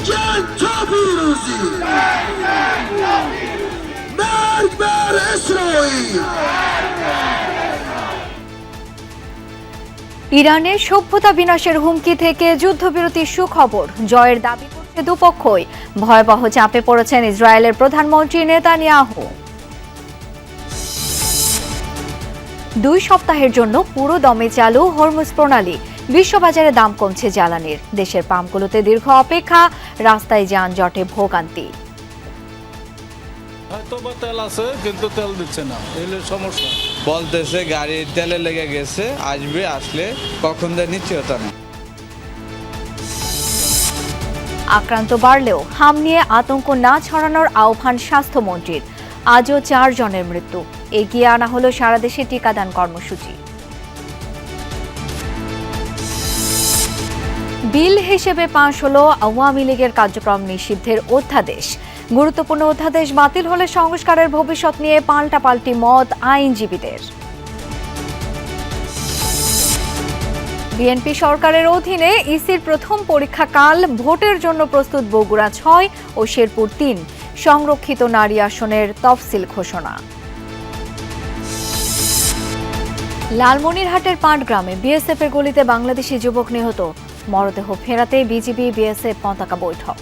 جنت پیروزی مرگ بر اسرائیل ইরানের সভ্যতা বিনাশের হুমকি থেকে যুদ্ধবিরতির সুখবর জয়ের দাবি করছে দুপক্ষই ভয়াবহ চাপে পড়েছেন ইসরায়েলের প্রধানমন্ত্রী নেতানিয়াহু 2 সপ্তাহের জন্য পুরো দমে চালু হরমুজ প্রণালী বিশ্ববাজারে দাম কমছে জ্বালানির দেশের পাম্পগুলোতে দীর্ঘ অপেক্ষা রাস্তায় যানজটে ভোগান্তি হয়তো বা তেল আছে কিন্তু তেল দিচ্ছে না এলে সমস্যা বলতেছে গাড়ির তেলে লেগে গেছে আসবে আসলে কখন দেয় নিশ্চয়তা নেই আক্রান্ত বাড়লেও হাম নিয়ে আতঙ্ক না ছড়ানোর আহ্বান স্বাস্থ্যমন্ত্রীর আজও 4 জনের মৃত্যু এগিয়ে আনা হলো সারা দেশে টিকাদান কর্মসূচি বিল হিসেবে পাশ হলো আওয়ামী লীগের কার্যক্রম নিষিদ্ধের অধ্যাদেশ গুরুত্বপূর্ণ অধ্যাদেশ বাতিল হলে সংস্কারের ভবিষ্যৎ নিয়ে পাল্টাপাল্টি মত আইনজীবীদের বিএনপি সরকারের অধীনে ইসির প্রথম পরীক্ষাকাল ভোটের জন্য প্রস্তুত বগুড়া 6 ও শেরপুর 3 সংরক্ষিত নারী আসনের তফসিল ঘোষণা লালমনিরহাটের পাটগ্রামে বিএসএফ এর গুলিতে বাংলাদেশি যুবক নিহত মরদেহ ফেরাতে বিজিবি বিএসএফ পতাকা বৈঠক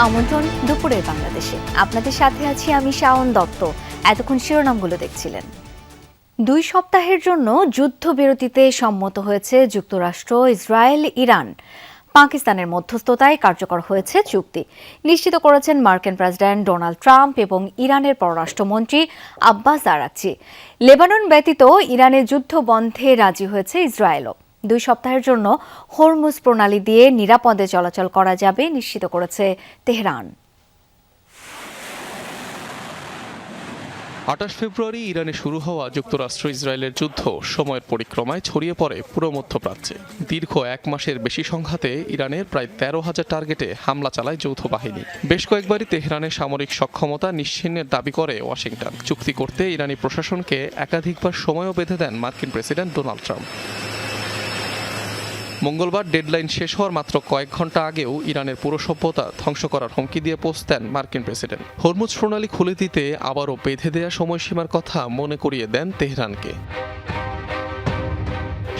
আমন্ত্রণ দুপুরের বাংলাদেশে আপনাদের সাথে আছি আমি শাওন দত্ত এতক্ষণ শিরোনামগুলো দেখছিলেন 2 সপ্তাহের জন্য যুদ্ধবিরতিতে সম্মত হয়েছে যুক্তরাষ্ট্র ইসরায়েল ইরান পাকিস্তানের মধ্যস্থতায় কার্যকর হয়েছে চুক্তি নিশ্চিত করেছেন মার্কিন প্রেসিডেন্ট ডোনাল্ড ট্রাম্প এবং ইরানের পররাষ্ট্রমন্ত্রী আব্বাস আরাকচি লেবানন ব্যতীত ইরানের যুদ্ধ বন্ধে রাজি হয়েছে ইসরায়েলও 2 সপ্তাহের জন্য হরমুজ প্রণালী দিয়ে নিরাপদে চলাচল করা যাবে নিশ্চিত করেছে তেহরান 28 ফেব্রুয়ারি ইরানে শুরু হওয়া যুক্তরাষ্ট্র ইসরায়েলের যুদ্ধ সময়ের পরিক্রমায় ছড়িয়ে পড়ে পুরো মধ্যপ্রাচ্যে দীর্ঘ 1 মাসের বেশি সংঘাতে ইরানের প্রায় 13,000 টার্গেটে হামলা চালায় যৌথ বাহিনী বেশ কয়েকবারই তেহরানের সামরিক সক্ষমতা নিশ্চিহ্নের দাবি করে ওয়াশিংটন চুক্তি করতে ইরানি প্রশাসনকে একাধিকবার সময়ও বেঁধে দেন মার্কিন প্রেসিডেন্ট ডোনাল্ড ট্রাম্প মঙ্গলবার ডেডলাইন শেষ হওয়ার মাত্র কয়েক ঘন্টা আগেও ইরানের পুরো সভ্যতা ধ্বংস করার হুমকি দিয়ে পোস্ট দেন মার্কিন প্রেসিডেন্ট হরমুজ প্রণালী খুলে দিতে আবারও বেঁধে দেয়া সময়সীমার কথা মনে করিয়ে দেন তেহরানকে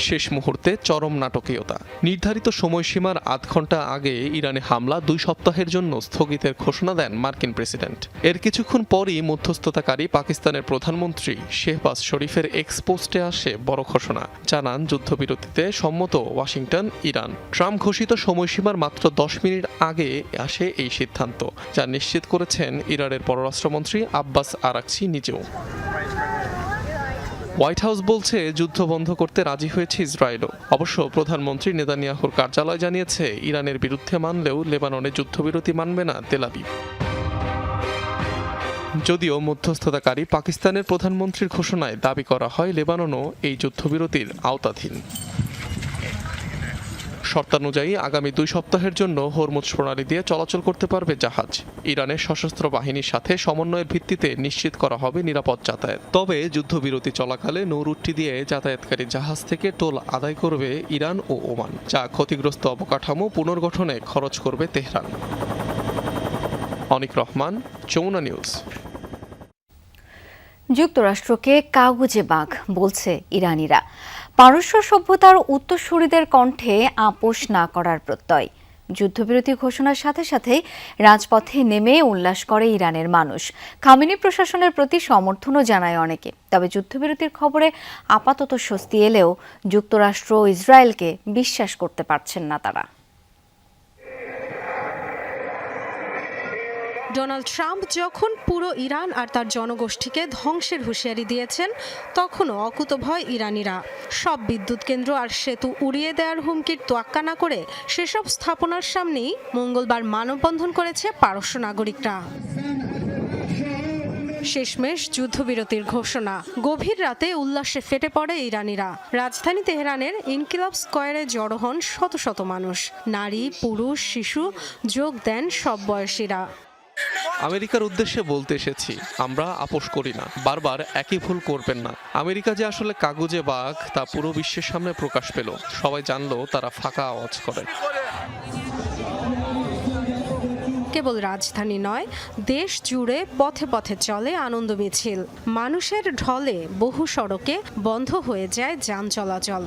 শেষ মুহূর্তে চরম নাটকীয়তা নির্ধারিত সময়সীমার আধ ঘন্টা আগে ইরানে হামলা 2 সপ্তাহের জন্য স্থগিতের ঘোষণা দেন মার্কিন প্রেসিডেন্ট এর কিছুক্ষণ পরই মধ্যস্থতাকারী পাকিস্তানের প্রধানমন্ত্রী শেহবাজ শরীফের এক্স পোস্টে আসে বড় ঘোষণা জানান যুদ্ধবিরতিতে সম্মত ওয়াশিংটন ইরান ট্রাম্প ঘোষিত সময়সীমার মাত্র 10 মিনিট আগে আসে এই সিদ্ধান্ত যা নিশ্চিত করেছেন ইরানের পররাষ্ট্রমন্ত্রী আব্বাস আরাকচি নিজেও হোয়াইট হাউস বলছে যুদ্ধ বন্ধ করতে রাজি হয়েছে ইসরায়েলও অবশ্য প্রধানমন্ত্রী নেতানিয়াহুর কার্যালয় জানিয়েছে ইরানের বিরুদ্ধে মানলেও লেবাননে যুদ্ধবিরতি মানবে না তেল আবিব যদিও মধ্যস্থতাকারী পাকিস্তানের প্রধানমন্ত্রীর ঘোষণায় দাবি করা হয় লেবাননও এই যুদ্ধবিরতির আওতাধীন শর্তানুযায়ী আগামী 2 সপ্তাহের জন্য হরমুজ প্রণালী দিয়ে চলাচল করতে পারবে জাহাজ ইরানের সশস্ত্র বাহিনীর সাথে সমন্বয়ের ভিত্তিতে নিশ্চিত করা হবে নিরাপদ যাতায়াত তবে যুদ্ধবিরতি চলাকালে নৌরুটটি দিয়ে যাতায়াতকারী জাহাজ থেকে টোল আদায় করবে ইরান ও ওমান যা ক্ষতিগ্রস্ত অবকাঠামো পুনর্গঠনে খরচ করবে তেহরান অনিক রহমান যমুনা নিউজ যুক্তরাষ্ট্রকে কাগুজে বাঘ বলছে ইরানিরা পারস্য সভ্যতার উত্তরসূরিদের কণ্ঠে আপোষ না করার প্রত্যয় যুদ্ধবিরতি ঘোষণার সাথে সাথে রাজপথে নেমে উল্লাস করে ইরানের মানুষ খামেনি প্রশাসনের প্রতি সমর্থনও জানায় অনেকে তবে যুদ্ধবিরতির খবরে আপাতত স্বস্তি এলেও যুক্তরাষ্ট্র ও ইসরায়েলকে বিশ্বাস করতে পারছেন না তারা ডোনাল্ড ট্রাম্প যখন পুরো ইরান আর তার জনগোষ্ঠীকে ধ্বংসের হুঁশিয়ারি দিয়েছেন তখনও অকুতভয় ইরানিরা সব বিদ্যুৎ কেন্দ্র আর সেতু উড়িয়ে দেওয়ার হুমকির তোয়াক্কা না করে সেসব স্থাপনার সামনেই মঙ্গলবার মানববন্ধন করেছে পারস্য নাগরিকরা শেষমেশ যুদ্ধবিরতির ঘোষণা। গভীর রাতে উল্লাসে ফেটে পড়ে ইরানিরা। রাজধানী তেহরানের ইনকিলাব স্কয়ারে জড়ো হন শত শত মানুষ। নারী, পুরুষ, শিশু যোগ দেন সব বয়সীরা। আমেরিকার উদ্দেশ্যে বলতে এসেছি, আমরা আপোষ করি না, বারবার একই ভুল করবেন না। আমেরিকা যে আসলে কাগুজে বাঘ তা পুরো বিশ্বের সামনে প্রকাশ পেল। সবাই জানলো তারা ফাঁকা আওয়াজ করে। কেবল রাজধানী নয়, দেশ জুড়ে পথে পথে চলে আনন্দ মিছিল। মানুষের ঢলে বহু সড়কে বন্ধ হয়ে যায় যান চলাচল।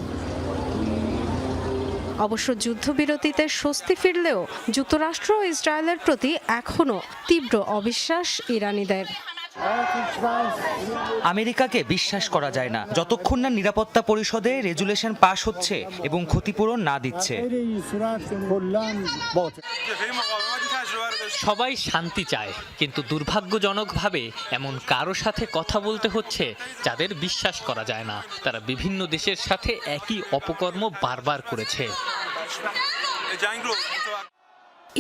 অবশ্য যুদ্ধবিরতিতে স্বস্তি ফিরলেও যুক্তরাষ্ট্র ও ইসরায়েলের প্রতি এখনও তীব্র অবিশ্বাস ইরানিদের। আমেরিকাকে বিশ্বাস করা যায় না যতক্ষণ না নিরাপত্তা পরিষদে রেজুলেশন পাশ হচ্ছে এবং ক্ষতিপূরণ না দিচ্ছে। সবাই শান্তি চায়, কিন্তু দুর্ভাগ্যজনকভাবে এমন কারো সাথে কথা বলতে হচ্ছে যাদের বিশ্বাস করা যায় না। তারা বিভিন্ন দেশের সাথে একই অপকর্ম বারবার করেছে।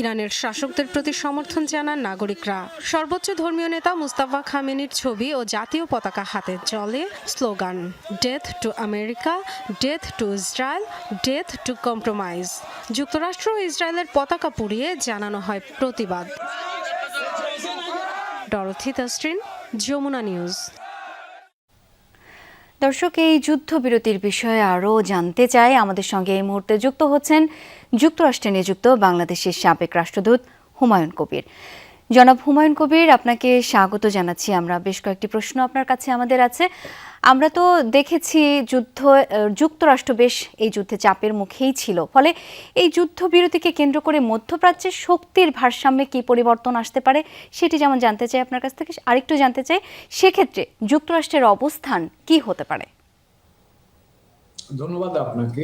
ইরানের শাসকদের প্রতি সমর্থন জানান নাগরিকরা। সর্বোচ্চ ধর্মীয় নেতা মুস্তাফা খামেনির ছবি ও জাতীয় পতাকা হাতে চলে slogan, death to America, death to Israel, death to compromise. যুক্তরাষ্ট্র ও ইসরায়েলের পতাকা পুড়িয়ে জানানো হয় প্রতিবাদ। Dorothy Tasrin, Jamuna News. দর্শক, এই যুদ্ধবিরতির বিষয়ে আরও জানতে চাই। আমাদের সঙ্গে এই মুহূর্তে যুক্ত হচ্ছেন যুক্তরাষ্ট্রে নিযুক্ত বাংলাদেশের সাবেক রাষ্ট্রদূত হুমায়ুন কবির। জনাব হুমায়ুন কবির, আপনাকে স্বাগত জানাচ্ছি। আমরা বেশ কয়েকটি প্রশ্ন আপনার কাছে আমাদের আছে। আমরা তো দেখেছি যুক্তরাষ্ট্র বেশ এই যুদ্ধে চাপের মুখেই ছিল। ফলে এই যুদ্ধবিরতিকে কেন্দ্র করে মধ্যপ্রাচ্যের শক্তির ভারসাম্যে কী পরিবর্তন আসতে পারে সেটি যেমন জানতে চাই আপনার কাছ থেকে, আরেকটু জানতে চাই সেক্ষেত্রে যুক্তরাষ্ট্রের অবস্থান কি হতে পারে? ধন্যবাদ আপনাকে।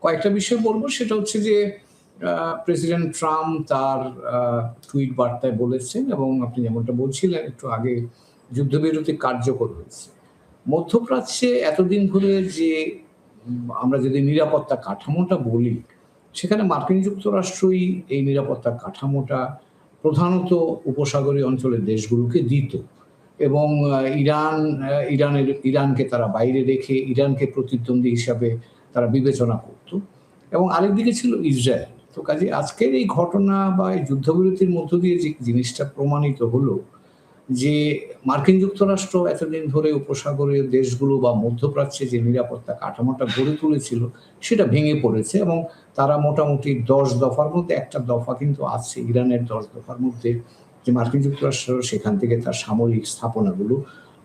কয়েকটা বিষয় বলবো, সেটা হচ্ছে যে প্রেসিডেন্ট ট্রাম্প তার টুইট বার্তায় বলেছেন, এবং আপনি যেমনটা বলছিলেন একটু আগে, যুদ্ধবিরতি কার্যকর হয়েছে। মধ্যপ্রাচ্যে এতদিন ধরে যে আমরা যদি নিরাপত্তা কাঠামোটা বলি, সেখানে মার্কিন যুক্তরাষ্ট্রই এই নিরাপত্তা কাঠামোটা প্রধানত উপসাগরীয় অঞ্চলের দেশগুলোকে দিত, এবং ইরানকে তারা বাইরে রেখে ইরানকে প্রতিদ্বন্দ্বী হিসাবে তারা বিবেচনা করত, এবং আরেকদিকে ছিল ইসরায়েল। তো কাজে আজকের এই ঘটনা বা এই যুদ্ধবিরতির মধ্য দিয়ে যে জিনিসটা প্রমাণিত হলো, যে মার্কিন যুক্তরাষ্ট্র এতদিন ধরে উপসাগরীয় দেশগুলো বা মধ্যপ্রাচ্যে যে নিরাপত্তা কাঠামোটা গড়ে তুলেছিল সেটা ভেঙে পড়েছে, এবং তারা মোটামুটি 10 দফার মধ্যে একটা দফা কিন্তু আছে, ইরানের 10 দফার মধ্যে, যে মার্কিন যুক্তরাষ্ট্র সেখান থেকে তার সামরিক স্থাপনাগুলো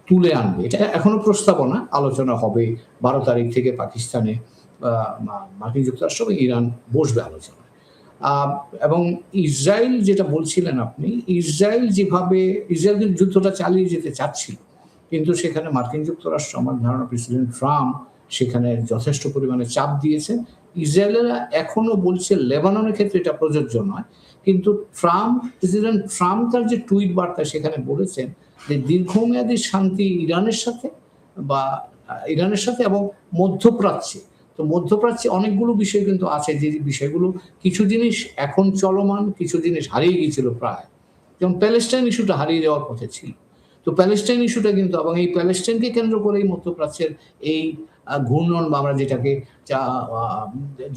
তুলে আনবে। এটা এখনো প্রস্তাবনা, আলোচনা হবে 12 তারিখ থেকে পাকিস্তানে মার্কিন যুক্তরাষ্ট্র এবং ইরান বসবে আলোচনা। এবং ইসরায়েল যেটা বলছিলেন আপনি, ইসরায়েল যুদ্ধটা চালিয়ে যেতে চাচ্ছিল, কিন্তু সেখানে মার্কিন যুক্তরাষ্ট্র, আমার ধারণা প্রেসিডেন্ট ট্রাম্প সেখানে যথেষ্ট পরিমাণে চাপ দিয়েছেন। ইসরায়েলেরা এখনো বলছে লেবাননের ক্ষেত্রে এটা প্রযোজ্য নয়, কিন্তু প্রেসিডেন্ট ট্রাম্প তার যে টুইট বার্তা সেখানে বলেছেন যে দীর্ঘমেয়াদী শান্তি ইরানের সাথে এবং মধ্যপ্রাচ্যে। তো মধ্যপ্রাচ্যে অনেকগুলো বিষয় কিন্তু আছে, যে বিষয়গুলো কিছু জিনিস এখন চলমান, কিছু জিনিস হারিয়ে গিয়েছিল প্রায়, যেমন প্যালেস্টাইন ইস্যুটা হারিয়ে যাওয়ার পথে ছিল। তো প্যালেস্টাইন ইস্যুটা কিন্তু, এবং এই প্যালেস্টাইনকে কেন্দ্র করে এই মধ্যপ্রাচ্যের এই ঘূর্ণন বা আমরা যেটাকে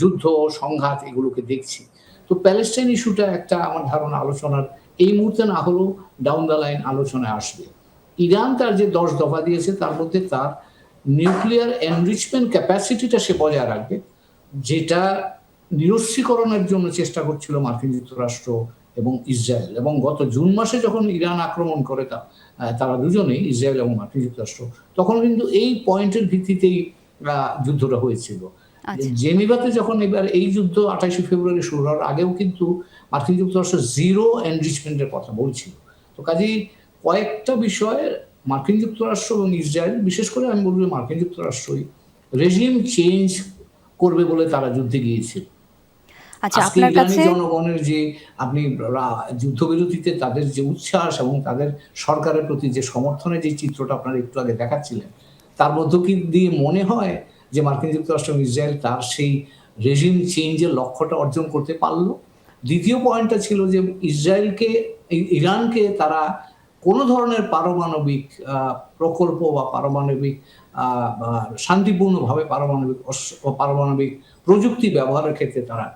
যুদ্ধ সংঘাত এগুলোকে দেখছি। তো প্যালেস্টাইন ইস্যুটা একটা, আমার ধারণা, আলোচনার এই মুহূর্তে না হলেও ডাউন দ্য লাইন আলোচনায় আসবে। ইরান তার যে 10 দফা দিয়েছে তার মধ্যে তার নিউক্লিয়ার এনরিচমেন্ট ক্যাপাসিটিটা সে বজায় রাখবে, যেটা নিরস্ত্রীকরণের জন্য চেষ্টা করছিল মার্কিন যুক্তরাষ্ট্র এবং ইসরায়েল। এবং গত জুন মাসে যখন ইরান আক্রমণ করে তারা দুজনেই, ইসরায়েল এবং মার্কিন যুক্তরাষ্ট্র, তখন কিন্তু এই পয়েন্টের ভিত্তিতেই যুদ্ধটা হয়েছিল। জেনেভাতে যখন এবার এই যুদ্ধ 28 ফেব্রুয়ারি শুরু হওয়ার আগেও কিন্তু মার্কিন যুক্তরাষ্ট্র জিরো এনরিচমেন্টের কথা বলছিল। তো কাজেই কয়েকটা বিষয়ে মার্কিন যুক্তরাষ্ট্র এবং ইসরায়েল, বিশেষ করে আমি বলবো মার্কিন যুক্তরাষ্ট্রই রেজিম চেঞ্জ করবে বলে তারা যুদ্ধে গিয়েছিল। আজকে ইরানি জনগণের যে আপনি যুদ্ধবিরতিতে তাদের যে উচ্ছ্বাস এবং তাদের সরকারের প্রতি যে সমর্থনের যে চিত্রটা আপনারা একটু আগে দেখাচ্ছিলেন, তার মধ্যে কি দিয়ে মনে হয় যে মার্কিন যুক্তরাষ্ট্র এবং ইসরায়েল তার সেই রেজিম চেঞ্জের লক্ষ্যটা অর্জন করতে পারলো? দ্বিতীয় পয়েন্টটা ছিল যে ইরানকে তারা কোনো ধরনের পারমাণবিক প্রকল্প বা পারমাণবিক শান্তিপূর্ণভাবে পারমাণবিক প্রযুক্তি ব্যবহারের ক্ষেত্রে তারা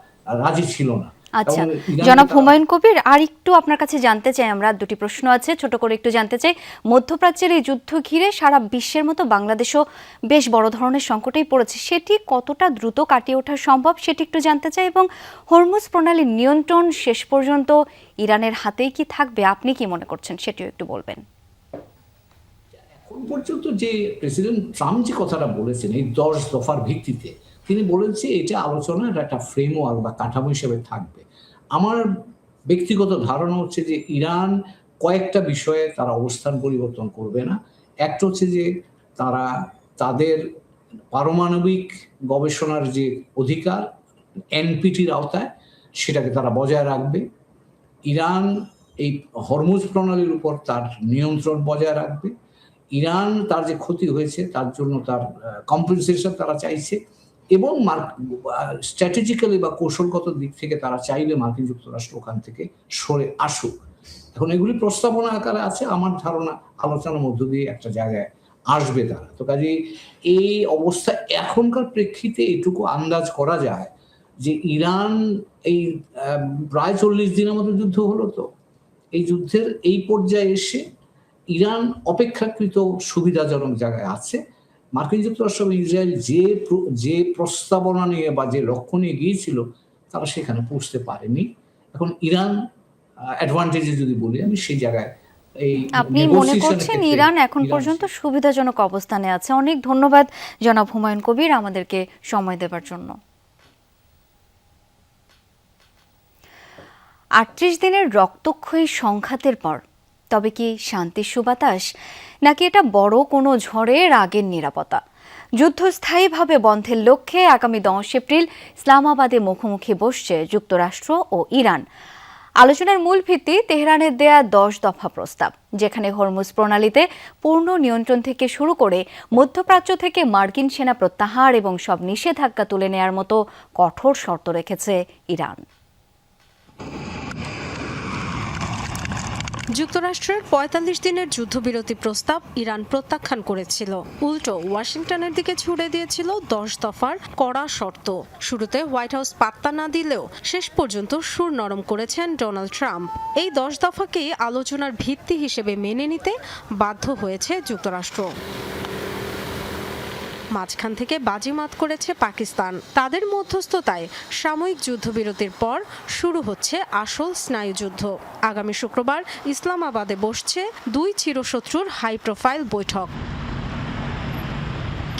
রাজি ছিল না। আচ্ছা, জনাব হুমায়ুন কবির, আর একটু আপনার কাছে জানতে চাই, আমরা দুটি প্রশ্ন আছে, ছোট করে একটু জানতে চাই। মধ্যপ্রাচ্যের এই যুদ্ধ ঘিরে সারা বিশ্বের মতো বাংলাদেশও বেশ বড় ধরনের সংকটেই পড়েছে, সেটি কতটা দ্রুত কাটিয়ে ওঠা সম্ভব সেটি একটু জানতে চাই, এবং হরমুজ প্রণালীর নিয়ন্ত্রণ শেষ পর্যন্ত ইরানের হাতেই কি থাকবে, আপনি কি মনে করছেন সেটিও একটু বলবেন। এখন পর্যন্ত যে প্রেসিডেন্ট ট্রাম্প যে কথাটা বলেছেন এই 10 দফার ভিত্তিতে, তিনি বলেছে এটা আলোচনার একটা ফ্রেমওয়ার্ক বা কাঠামো হিসেবে থাকবে। আমার ব্যক্তিগত ধারণা হচ্ছে যে ইরান কয়েকটা বিষয়ে তারা অবস্থান পরিবর্তন করবে না। একটা হচ্ছে যে তারা তাদের পারমাণবিক গবেষণার যে অধিকার এনপিটির আওতায় সেটাকে তারা বজায় রাখবে। ইরান এই হরমুজ প্রণালীর উপর তার নিয়ন্ত্রণ বজায় রাখবে। ইরান তার যে ক্ষতি হয়েছে তার জন্য তার কম্পেনসেশন তারা চাইছে, এবং স্ট্র্যাটেজিক্যালি বা কৌশলগত দিক থেকে তারা চাইলে মার্কিন যুক্তরাষ্ট্র ওখান থেকে সরে আসুক। এখন এগুলি প্রস্তাবনা আকারে আছে, আমার ধারণা আলোচনার মধ্য দিয়ে একটা জায়গায় আসবে তারা। তো কাজেই এই অবস্থা এখনকার প্রেক্ষিতে এটুকু আন্দাজ করা যায় যে ইরান এই প্রায় 40 দিনের মতো যুদ্ধ হলো, তো এই যুদ্ধের এই পর্যায়ে এসে ইরান অপেক্ষাকৃত সুবিধাজনক জায়গায় আছে। মার্কিন যুক্তরাষ্ট্র এবং ইসরায়েল যে প্রস্তাবনা নিয়ে বা যে লক্ষ্য নিয়ে গিয়েছিল তারা সেখানে পৌঁছতে পারেনি। এখন ইরান অ্যাডভান্টেজে যদি বলি আমি, সেই জায়গায় আপনি মনে করছেন ইরান এখন পর্যন্ত সুবিধাজনক অবস্থানে আছে। অনেক ধন্যবাদ জনাব হুমায়ুন কবির আমাদেরকে সময় দেওয়ার জন্য। 38 দিনের রক্তক্ষয়ী সংঘাতের পর তবে কি শান্তির সুবাতাস, নাকি এটা বড় কোনো ঝড়ের আগের নিরাপত্তা? যুদ্ধ স্থায়ীভাবে বন্ধের লক্ষ্যে আগামী 10 এপ্রিল ইসলামাবাদে মুখোমুখি বসছে যুক্তরাষ্ট্র ও ইরান। আলোচনার মূল ভিত্তি তেহরানের দেয়া 10 দফা প্রস্তাব, যেখানে হরমুজ প্রণালীতে পূর্ণ নিয়ন্ত্রণ থেকে শুরু করে মধ্যপ্রাচ্য থেকে মার্কিন সেনা প্রত্যাহার এবং সব নিষেধাজ্ঞা তুলে নেয়ার মতো কঠোর শর্ত রেখেছে ইরান। যুক্তরাষ্ট্রের 45 দিনের যুদ্ধবিরতি প্রস্তাব ইরান প্রত্যাখ্যান করেছিল। উল্টো ওয়াশিংটনের দিকে ছুড়ে দিয়েছিল 10 দফার কড়া শর্ত। শুরুতে হোয়াইট হাউস পাত্তা না দিলেও শেষ পর্যন্ত সুর নরম করেছেন ডোনাল্ড ট্রাম্প। এই 10 দফাকেই আলোচনার ভিত্তি হিসেবে মেনে নিতে বাধ্য হয়েছে যুক্তরাষ্ট্র। মাঝখান থেকে বাজিমাত করেছে পাকিস্তান। তাদের মধ্যস্থতায় সাময়িক যুদ্ধবিরতির পর শুরু হচ্ছে আসল স্নায়ুযুদ্ধ। আগামী শুক্রবার ইসলামাবাদে বসছে 2 চিরশত্রুর হাই প্রোফাইল বৈঠক।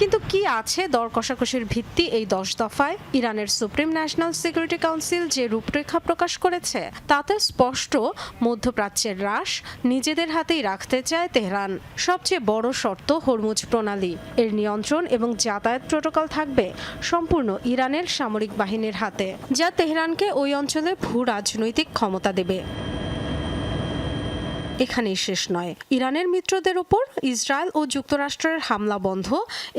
কিন্তু কি আছে দর কষাকষির ভিত্তি এই 10 দফায়? ইরানের সুপ্রিম ন্যাশনাল সিকিউরিটি কাউন্সিল যে রূপরেখা প্রকাশ করেছে তাতে স্পষ্ট মধ্যপ্রাচ্যের হ্রাস নিজেদের হাতেই রাখতে চায় তেহরান। সবচেয়ে বড় শর্ত হরমুজ প্রণালী, এর নিয়ন্ত্রণ এবং যাতায়াত প্রোটোকল থাকবে সম্পূর্ণ ইরানের সামরিক বাহিনীর হাতে, যা তেহরানকে ওই অঞ্চলে ভূ রাজনৈতিক ক্ষমতা দেবে। এখানেই শেষ নয়, ইরানের মিত্রদের উপর ইসরায়েল ও যুক্তরাষ্ট্রের হামলা বন্ধ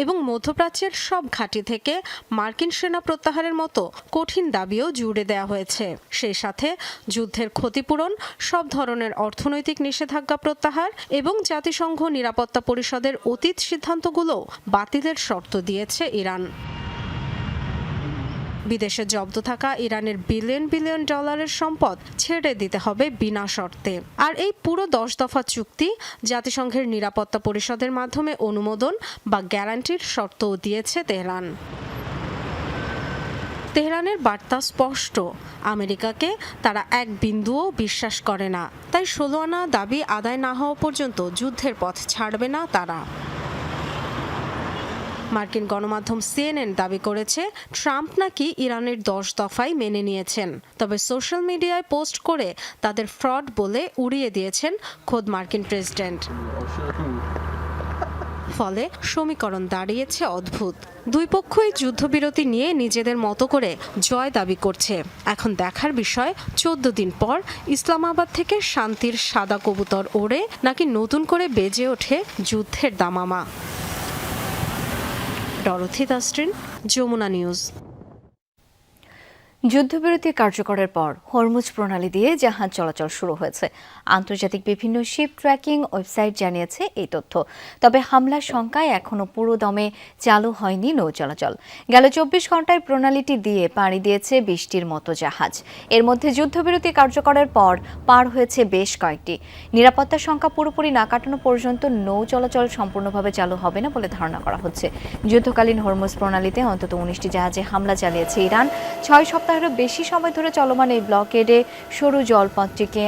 এবং মধ্যপ্রাচ্যের সব ঘাঁটি থেকে মার্কিন সেনা প্রত্যাহারের মতো কঠিন দাবিও জুড়ে দেওয়া হয়েছে। সেই সাথে যুদ্ধের ক্ষতিপূরণ, সব ধরনের অর্থনৈতিক নিষেধাজ্ঞা প্রত্যাহার এবং জাতিসংঘ নিরাপত্তা পরিষদের অতীত সিদ্ধান্তগুলো বাতিলের শর্ত দিয়েছে ইরান। বিদেশে জব্দ থাকা ইরানের বিলিয়ন বিলিয়ন ডলারের সম্পদ ছেড়ে দিতে হবে বিনা শর্তে। আর এই পুরো 10 দফা চুক্তি জাতিসংঘের নিরাপত্তা পরিষদের মাধ্যমে অনুমোদন বা গ্যারান্টির শর্তও দিয়েছে তেহরান। তেহরানের বার্তা স্পষ্ট, আমেরিকাকে তারা এক বিন্দুও বিশ্বাস করে না। তাই 16 আনা দাবি আদায় না হওয়া পর্যন্ত যুদ্ধের পথ ছাড়বে না তারা। মার্কিন গণমাধ্যম সিএনএন দাবি করেছে ট্রাম্প নাকি ইরানের 10 দফাই মেনে নিয়েছেন, তবে সোশ্যাল মিডিয়ায় পোস্ট করে তাদের ফ্রড বলে উড়িয়ে দিয়েছেন খোদ মার্কিন প্রেসিডেন্ট। ফলে সমীকরণ দাঁড়িয়েছে অদ্ভুত। দুই পক্ষই যুদ্ধবিরতি নিয়ে নিজেদের মতো করে জয় দাবি করছে। এখন দেখার বিষয় 14 দিন পর ইসলামাবাদ থেকে শান্তির সাদা কবুতর ওড়ে নাকি নতুন করে বেজে ওঠে যুদ্ধের দামামা। ডরোথি দাস্ট্রিন, যমুনা নিউজ। যুদ্ধবিরতি কার্যকরের পর হরমুজ প্রণালী দিয়ে জাহাজ চলাচল শুরু হয়েছে। আন্তর্জাতিক বিভিন্ন শিপ ট্র্যাকিং ওয়েবসাইট জানিয়েছে এই তথ্য। তবে হামলার শঙ্কায় এখনও পুরো দমে চালু হয়নি নৌ চলাচল। গেল ২৪ ঘন্টায় প্রণালীটি দিয়ে পাড়ি দিয়েছে ২০টির মতো জাহাজ। এর মধ্যে যুদ্ধবিরতি কার্যকরের পর পার হয়েছে বেশ কয়েকটি। নিরাপত্তার শঙ্কা পুরোপুরি না কাটানো পর্যন্ত নৌ চলাচল সম্পূর্ণভাবে চালু হবে না বলে ধারণা করা হচ্ছে। যুদ্ধকালীন হরমুজ প্রণালীতে অন্তত ১৯টি জাহাজে হামলা চালিয়েছে ইরান। ৬ সপ্তাহেরও বেশি সময় ধরে চলমান এই ব্লকেডে সরু জলপথটিতে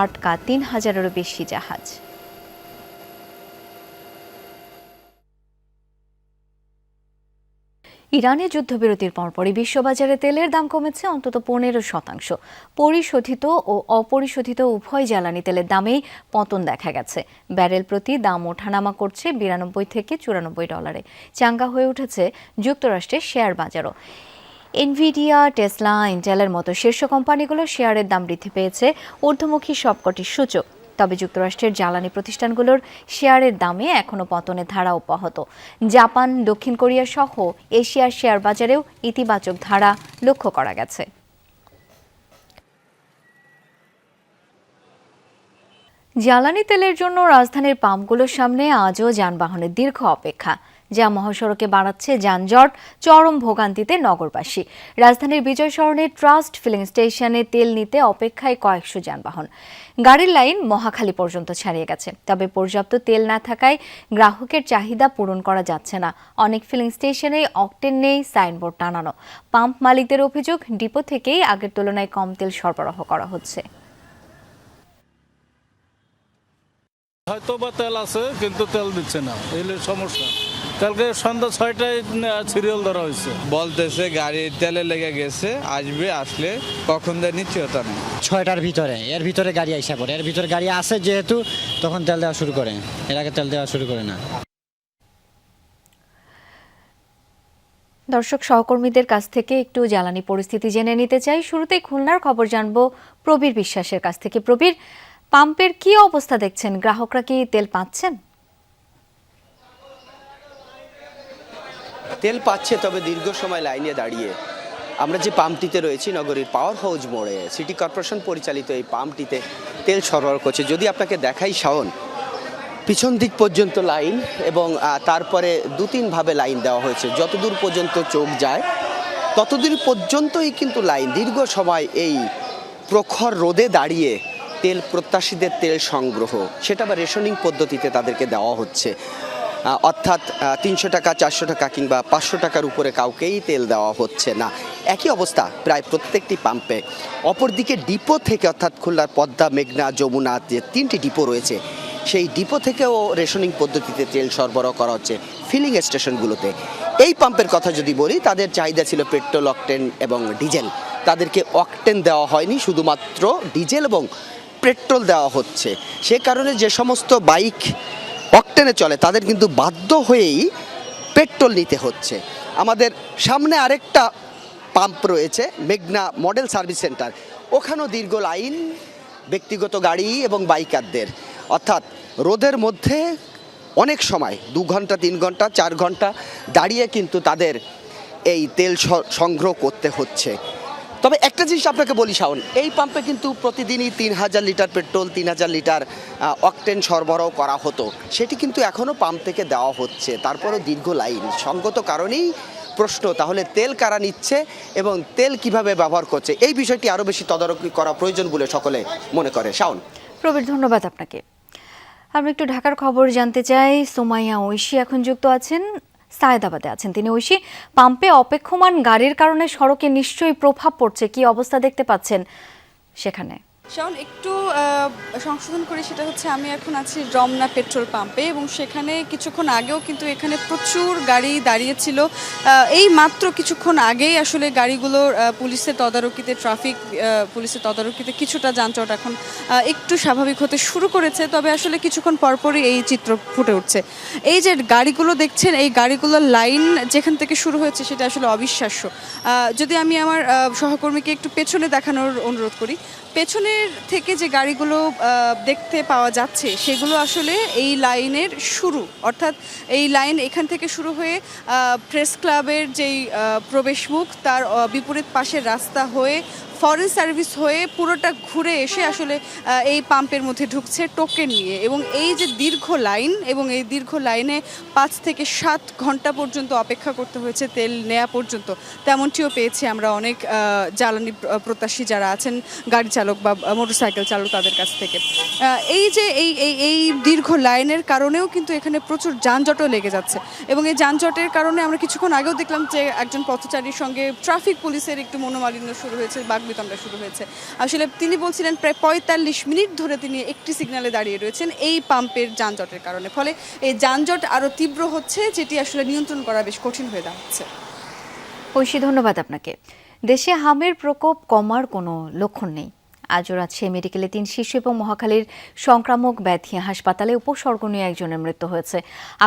আটকা ৩,০০০-এরও বেশি জাহাজ। ইরানে যুদ্ধবিরতির পরপরই বিশ্ববাজারে তেলের দাম কমেছে অন্তত ১৫%। পরিশোধিত ও অপরিশোধিত উভয় জ্বালানি তেলের দামেই পতন দেখা গেছে। ব্যারেল প্রতি দাম ওঠানামা করছে $৯২ থেকে $৯৪। চাঙ্গা হয়ে উঠেছে যুক্তরাষ্ট্রের শেয়ার বাজারও। এনভিডিয়া, টেসলা, ইন্টেলের মতো শীর্ষ কোম্পানিগুলোর শেয়ারের দাম বৃদ্ধি পেয়েছে ঊর্ধ্বমুখী সবকটি সূচক। তবে যুক্তরাষ্ট্রের জ্বালানি প্রতিষ্ঠানগুলোর শেয়ারের দামে এখনও পতনের ধারা অব্যাহত। জাপান, দক্ষিণ কোরিয়া সহ এশিয়ার শেয়ার বাজারেও ইতিবাচক ধারা লক্ষ্য করা গেছে। জ্বালানি তেলের জন্য রাজধানীর পাম্পগুলোর সামনে আজও যানবাহনের দীর্ঘ অপেক্ষা, যা মহাসড়কে বাড়াচ্ছে যানজট, চরম ভোগান্তিতে নগরবাসী। রাজধানীর বিজয় সরণির ট্রাস্ট ফিলিং স্টেশনে তেল নিতে অপেক্ষায় কয়েকশো যানবাহন। গাড়ির লাইন মহাখালী পর্যন্ত ছাড়িয়ে গেছে। তবে পর্যাপ্ত তেল না থাকায় গ্রাহকের চাহিদা পূরণ করা যাচ্ছে না। অনেক ফিলিং স্টেশনে অকটেন নেই, সাইনবোর্ড টানানো। পাম্প মালিকদের অভিযোগ, ডিপো থেকেই আগের তুলনায় কম তেল সরবরাহ করা হচ্ছে। হয়তো বা তেল আছে কিন্তু তেল দিচ্ছে না, এই সমস্যা। কালকে সন্ধ্যা ৬টায় সিরিয়াল ধরা হয়েছে, বলতেছে গাড়ির তেলে লেগে গেছে, আসবে, আসলে কখন দেয় নিশ্চয়তা নেই। ৬টার ভিতরে এর ভিতরে গাড়ি আইসা পড়ে, এর ভিতরে গাড়ি আসে যেহেতু তখন তেল দেওয়া শুরু করে, এর আগে তেল দেওয়া শুরু করে না। দর্শক, সহকর্মীদের কাছ থেকে একটু জ্বালানি পরিস্থিতি জেনে নিতে চাই। শুরুতেই খুলনার খবর জানবো প্রবীর বিশ্বাসের কাছ থেকে। প্রবীর, পাম্পের কি অবস্থা দেখছেন? গ্রাহকরা কি তেল পাচ্ছেন? তেল পাচ্ছে, তবে দীর্ঘ সময় লাইনে দাঁড়িয়ে। আমরা যে পাম্পটিতে রয়েছি নগরীর পাওয়ার হাউস মোড়ে, সিটি কর্পোরেশন পরিচালিত এই পাম্পটিতে তেল সরবরাহ করছে। যদি আপনাকে দেখাই শাওন, পিছন দিক পর্যন্ত লাইন এবং তারপরে ২-৩ ভাবে লাইন দেওয়া হয়েছে। যতদূর পর্যন্ত চোখ যায় ততদূর পর্যন্তই কিন্তু লাইন। দীর্ঘ সময় এই প্রখর রোদে দাঁড়িয়ে তেল প্রত্যাশীদের তেল সংগ্রহ, সেটা আবার রেশনিং পদ্ধতিতে তাদেরকে দেওয়া হচ্ছে। অর্থাৎ ৩০০ টাকা, ৪০০ টাকা কিংবা ৫০০ টাকার উপরে কাউকেই তেল দেওয়া হচ্ছে না। একই অবস্থা প্রায় প্রত্যেকটি পাম্পে। অপরদিকে ডিপো থেকে, অর্থাৎ খুলনার পদ্মা, মেঘনা, যমুনা যে ৩টি ডিপো রয়েছে, সেই ডিপো থেকেও রেশনিং পদ্ধতিতে তেল সরবরাহ করা হচ্ছে ফিলিং স্টেশনগুলোতে। এই পাম্পের কথা যদি বলি, তাদের চাহিদা ছিল পেট্রোল, অকটেন এবং ডিজেল। তাদেরকে অকটেন দেওয়া হয়নি, শুধুমাত্র ডিজেল এবং পেট্রোল দেওয়া হচ্ছে। সে কারণে যে সমস্ত বাইক অকটেনে চলে তাদের কিন্তু বাধ্য হয়েই পেট্রোল নিতে হচ্ছে। আমাদের সামনে আরেকটা পাম্প রয়েছে, মেঘনা মডেল সার্ভিস সেন্টার। ওখানেও দীর্ঘ লাইন, ব্যক্তিগত গাড়ি এবং বাইকারদের। অর্থাৎ রোদের মধ্যে অনেক সময় ২ ঘন্টা, ৩ ঘন্টা, ৪ ঘন্টা দাঁড়িয়ে কিন্তু তাদের এই তেল সংগ্রহ করতে হচ্ছে। তবে একটা জিনিস আপনাকে বলি শাওন, এই পাম্পে কিন্তু প্রতিদিনই ৩,০০০ লিটার পেট্রোল, ৩,০০০ লিটার অকটেন সরবরাহ করা হতো। সেটি কিন্তু এখনও পাম্প থেকে দেওয়া হচ্ছে। তারপরেও দীর্ঘ লাইন। সঙ্গত কারণেই প্রশ্ন, তাহলে তেল কারা নিচ্ছে এবং তেল কিভাবে ব্যবহার করছে, এই বিষয়টি আরও বেশি তদারকি করা প্রয়োজন বলে সকলে মনে করে। শাওন। প্রবীর, ধন্যবাদ আপনাকে। আমরা একটু ঢাকার খবর জানতে চাই। সোমাইয়া ঐশী এখন যুক্ত আছেন, সায়েদাবাদে আছেন তিনি। ঐশী, পাম্পে অপেক্ষমান গাড়ির কারণে সড়কে নিশ্চয়ই প্রভাব পড়ছে, কি অবস্থা দেখতে পাচ্ছেন সেখানে? শাওন, একটু সংশোধন করি, সেটা হচ্ছে আমি এখন আছি রমনা পেট্রোল পাম্পে এবং সেখানে কিছুক্ষণ আগেও কিন্তু এখানে প্রচুর গাড়ি দাঁড়িয়েছিল। এই মাত্র কিছুক্ষণ আগেই আসলে গাড়িগুলোর পুলিশের তদারকিতে, ট্রাফিক পুলিশের তদারকিতে কিছুটা যানজট এখন একটু স্বাভাবিক হতে শুরু করেছে। তবে আসলে কিছুক্ষণ পরপরই এই চিত্র ফুটে উঠছে। এই যে গাড়িগুলো দেখছেন, এই গাড়িগুলোর লাইন যেখান থেকে শুরু হয়েছে সেটা আসলে অবিশ্বাস্য। যদি আমি আমার সহকর্মীকে একটু পেছনে দেখানোর অনুরোধ করি, পেছনের থেকে যে গাড়িগুলো দেখতে পাওয়া যাচ্ছে সেগুলো আসলে এই লাইনের শুরু, অর্থাৎ এই লাইন এখান থেকে শুরু হয়ে প্রেস ক্লাবের যেই প্রবেশমুখ তার বিপরীত পাশের রাস্তা হয়ে ফরেন সার্ভিস হয়ে পুরোটা ঘুরে এসে আসলে এই পাম্পের মধ্যে ঢুকছে টোকেন নিয়ে। এবং এই যে দীর্ঘ লাইন, এবং এই দীর্ঘ লাইনে 5 থেকে 7 ঘন্টা পর্যন্ত অপেক্ষা করতে হয়েছে তেল নেওয়া পর্যন্ত, তেমনটিও পেয়েছি আমরা অনেক জ্বালানি প্রত্যাশী যারা আছেন, গাড়ি চালক বা মোটরসাইকেল চালক, তাদের কাছ থেকে। এই যে এই দীর্ঘ লাইনের কারণেও কিন্তু এখানে প্রচুর যানজটও লেগে যাচ্ছে, এবং এই যানজটের কারণে আমরা কিছুক্ষণ আগেও দেখলাম যে একজন পথচারীর সঙ্গে ট্রাফিক পুলিশের একটু মনোমালিন্য শুরু হয়েছে, বাগবিতণ্ডা শুরু হয়েছে। আসলে তিনি বলছিলেন প্রায় 45 মিনিট ধরে তিনি একটি সিগন্যালে দাঁড়িয়ে রয়েছেন এই পাম্পের যানজটের কারণে। ফলে এই যানজট আরও তীব্র হচ্ছে, যেটি আসলে নিয়ন্ত্রণ করা বেশ কঠিন হয়ে দাঁড়াচ্ছে। ঐশী, ধন্যবাদ আপনাকে। দেশে হামের প্রকোপ কমার কোনো লক্ষণ নেই। আজও রাজশাহী মেডিকেলে 3 শিশু এবং মহাখালীর সংক্রামক ব্যাধি হাসপাতালে উপসর্গ নিয়ে একজনের মৃত্যু হয়েছে।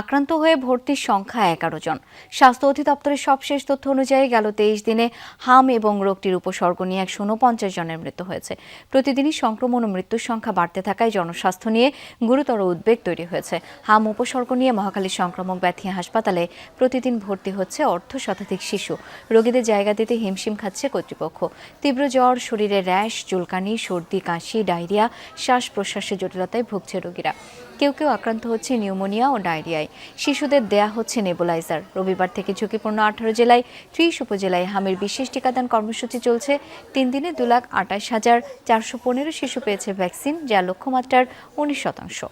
আক্রান্ত হয়ে ভর্তির সংখ্যা 11 জন। স্বাস্থ্য অধিদপ্তরের সবশেষ তথ্য অনুযায়ী গেল 23 দিনে হাম এবং রোগটির উপসর্গ নিয়ে 149 জনের মৃত্যু হয়েছে। প্রতিদিনই সংক্রমণ ও মৃত্যুর সংখ্যা বাড়তে থাকায় জনস্বাস্থ্য নিয়ে গুরুতর উদ্বেগ তৈরি হয়েছে। হাম উপসর্গ নিয়ে মহাখালীর সংক্রামক ব্যাধি হাসপাতালে প্রতিদিন ভর্তি হচ্ছে 1/2 শতাধিক শিশু। রোগীদের জায়গা দিতে হিমশিম খাচ্ছে কর্তৃপক্ষ। তীব্র জ্বর, শরীরে র্যাশ, চুলকানি, সর্দি, কাশি, ডায়রিয়া, শ্বাস প্রশ্বাসের জটিলতায় ভুগছে রোগীরা। কেউ কেউ আক্রান্ত হচ্ছে নিউমোনিয়া ও ডায়রিয়ায়। শিশুদের দেয়া হচ্ছে নেবুলাইজার। রবিবার থেকে ঝুঁকিপূর্ণ 18 জেলায় 30 উপজেলায় হামের বিশেষ টিকাদান কর্মসূচি চলছে। 3 দিনে 2,28,415 শিশু পেয়েছে ভ্যাকসিন, যা লক্ষ্যমাত্রার 19%।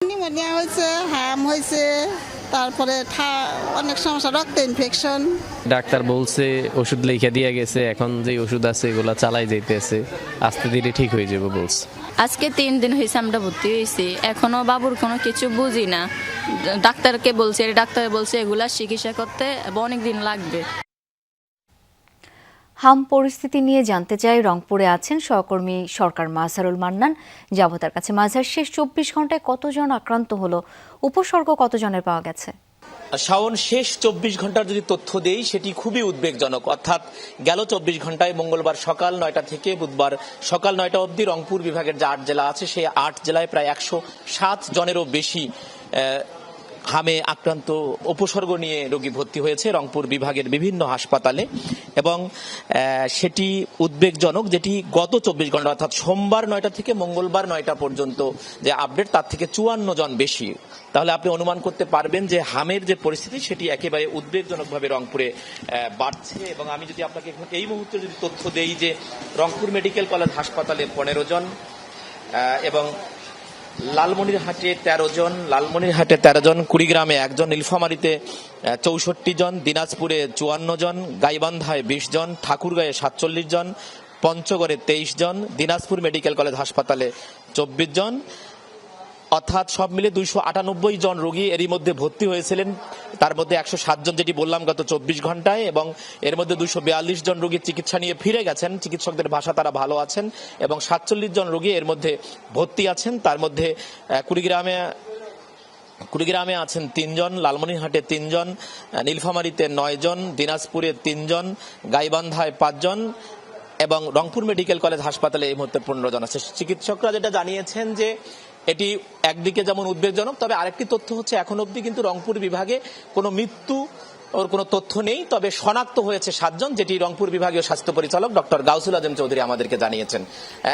নিউমোনিয়া হয়েছে, হাম হয়েছে, তারপরে অনেক সমস্যা, রক্ত ইনফেকশন। ডাক্তার বলছে ওষুধ লিখে দিয়ে গেছে, এখন যে ওষুধ আছে এগুলো চালাই যাইতেছে, আস্তে ধীরে ঠিক হয়ে যাবে বলছে। আজকে 3 দিন হয়েছে আমরা ভর্তি হয়েছি, এখনো বাবুর কোনো কিছু বুঝি না। ডাক্তারকে বলছে, ডাক্তার বলছে এগুলা চিকিৎসা করতে অনেক দিন লাগবে। হাম পরিস্থিতি নিয়ে জানতে চাই রংপুরে আছেন সহকর্মী সরকার মাঝহারুল মান্নান। যাব তার কাছে। মাঝহার, শেষ 24 ঘন্টায় কতজন আক্রান্ত হলো, উপসর্গ কতজনের পাওয়া গেছে? শাওন, শেষ 24 ঘন্টার যদি তথ্য দেই সেটি খুবই উদ্বেগজনক। অর্থাৎ গেল 24 ঘন্টায় মঙ্গলবার সকাল 9টা থেকে বুধবার সকাল 9টা অবধি রংপুর বিভাগের যে 8 জেলা আছে সেই 8 জেলায় প্রায় 107 জনেরও বেশি হামে আক্রান্ত উপসর্গ নিয়ে রোগী ভর্তি হয়েছে রংপুর বিভাগের বিভিন্ন হাসপাতালে, এবং সেটি উদ্বেগজনক। যেটি গত 24 ঘন্টা অর্থাৎ সোমবার 9টা থেকে মঙ্গলবার 9টা পর্যন্ত যে আপডেট, তার থেকে 54 জন বেশি। তাহলে আপনি অনুমান করতে পারবেন যে হামের যে পরিস্থিতি সেটি একেবারে উদ্বেগজনকভাবে রংপুরে বাড়ছে। এবং আমি যদি আপনাকে এই মুহূর্তে যদি তথ্য দেই যে রংপুর মেডিকেল কলেজ হাসপাতালে 15 জন, এবং লালমনিরহাটে 13 জন, কুড়িগ্রামে 1 জন, নীলফামারীতে 64 জন, দিনাজপুরে 54 জন, গাইবান্ধায় 20 জন, ঠাকুরগাঁয়ে 47 জন, পঞ্চগড়ে 23 জন, দিনাজপুর মেডিকেল কলেজ হাসপাতালে 24 জন, অর্থাৎ সব মিলে 298 জন রোগী এরই মধ্যে ভর্তি হয়েছিলেন। তার মধ্যে 107 জন যেটি বললাম গত 24 ঘন্টায়, এবং এর মধ্যে 242 জন রোগী চিকিৎসা নিয়ে ফিরে গেছেন। চিকিৎসকদের ভাষা তারা ভালো আছেন, এবং 47 জন রোগী এর মধ্যে ভর্তি আছেন। তার মধ্যে কুড়িগ্রামে আছেন 3 জন, লালমনিরহাটে 3 জন, নীলফামারীতে 9 জন, দিনাজপুরে 3 জন, গাইবান্ধায় 5 জন, এবং রংপুর মেডিকেল কলেজ হাসপাতালে এই মুহূর্তে 15 জন আছে। চিকিৎসকরা যেটা জানিয়েছেন যে এটি একদিকে যেমন উদ্বেগজনক, তবে আরেকটি তথ্য হচ্ছে এখন অবধি কিন্তু রংপুর বিভাগে কোনো মৃত্যু ওর কোনো তথ্য নেই, তবে শনাক্ত হয়েছে 7 জন, যেটি রংপুর বিভাগীয় স্বাস্থ্য পরিচালক ডক্টর গাউসুল আজম চৌধুরী আমাদেরকে জানিয়েছেন।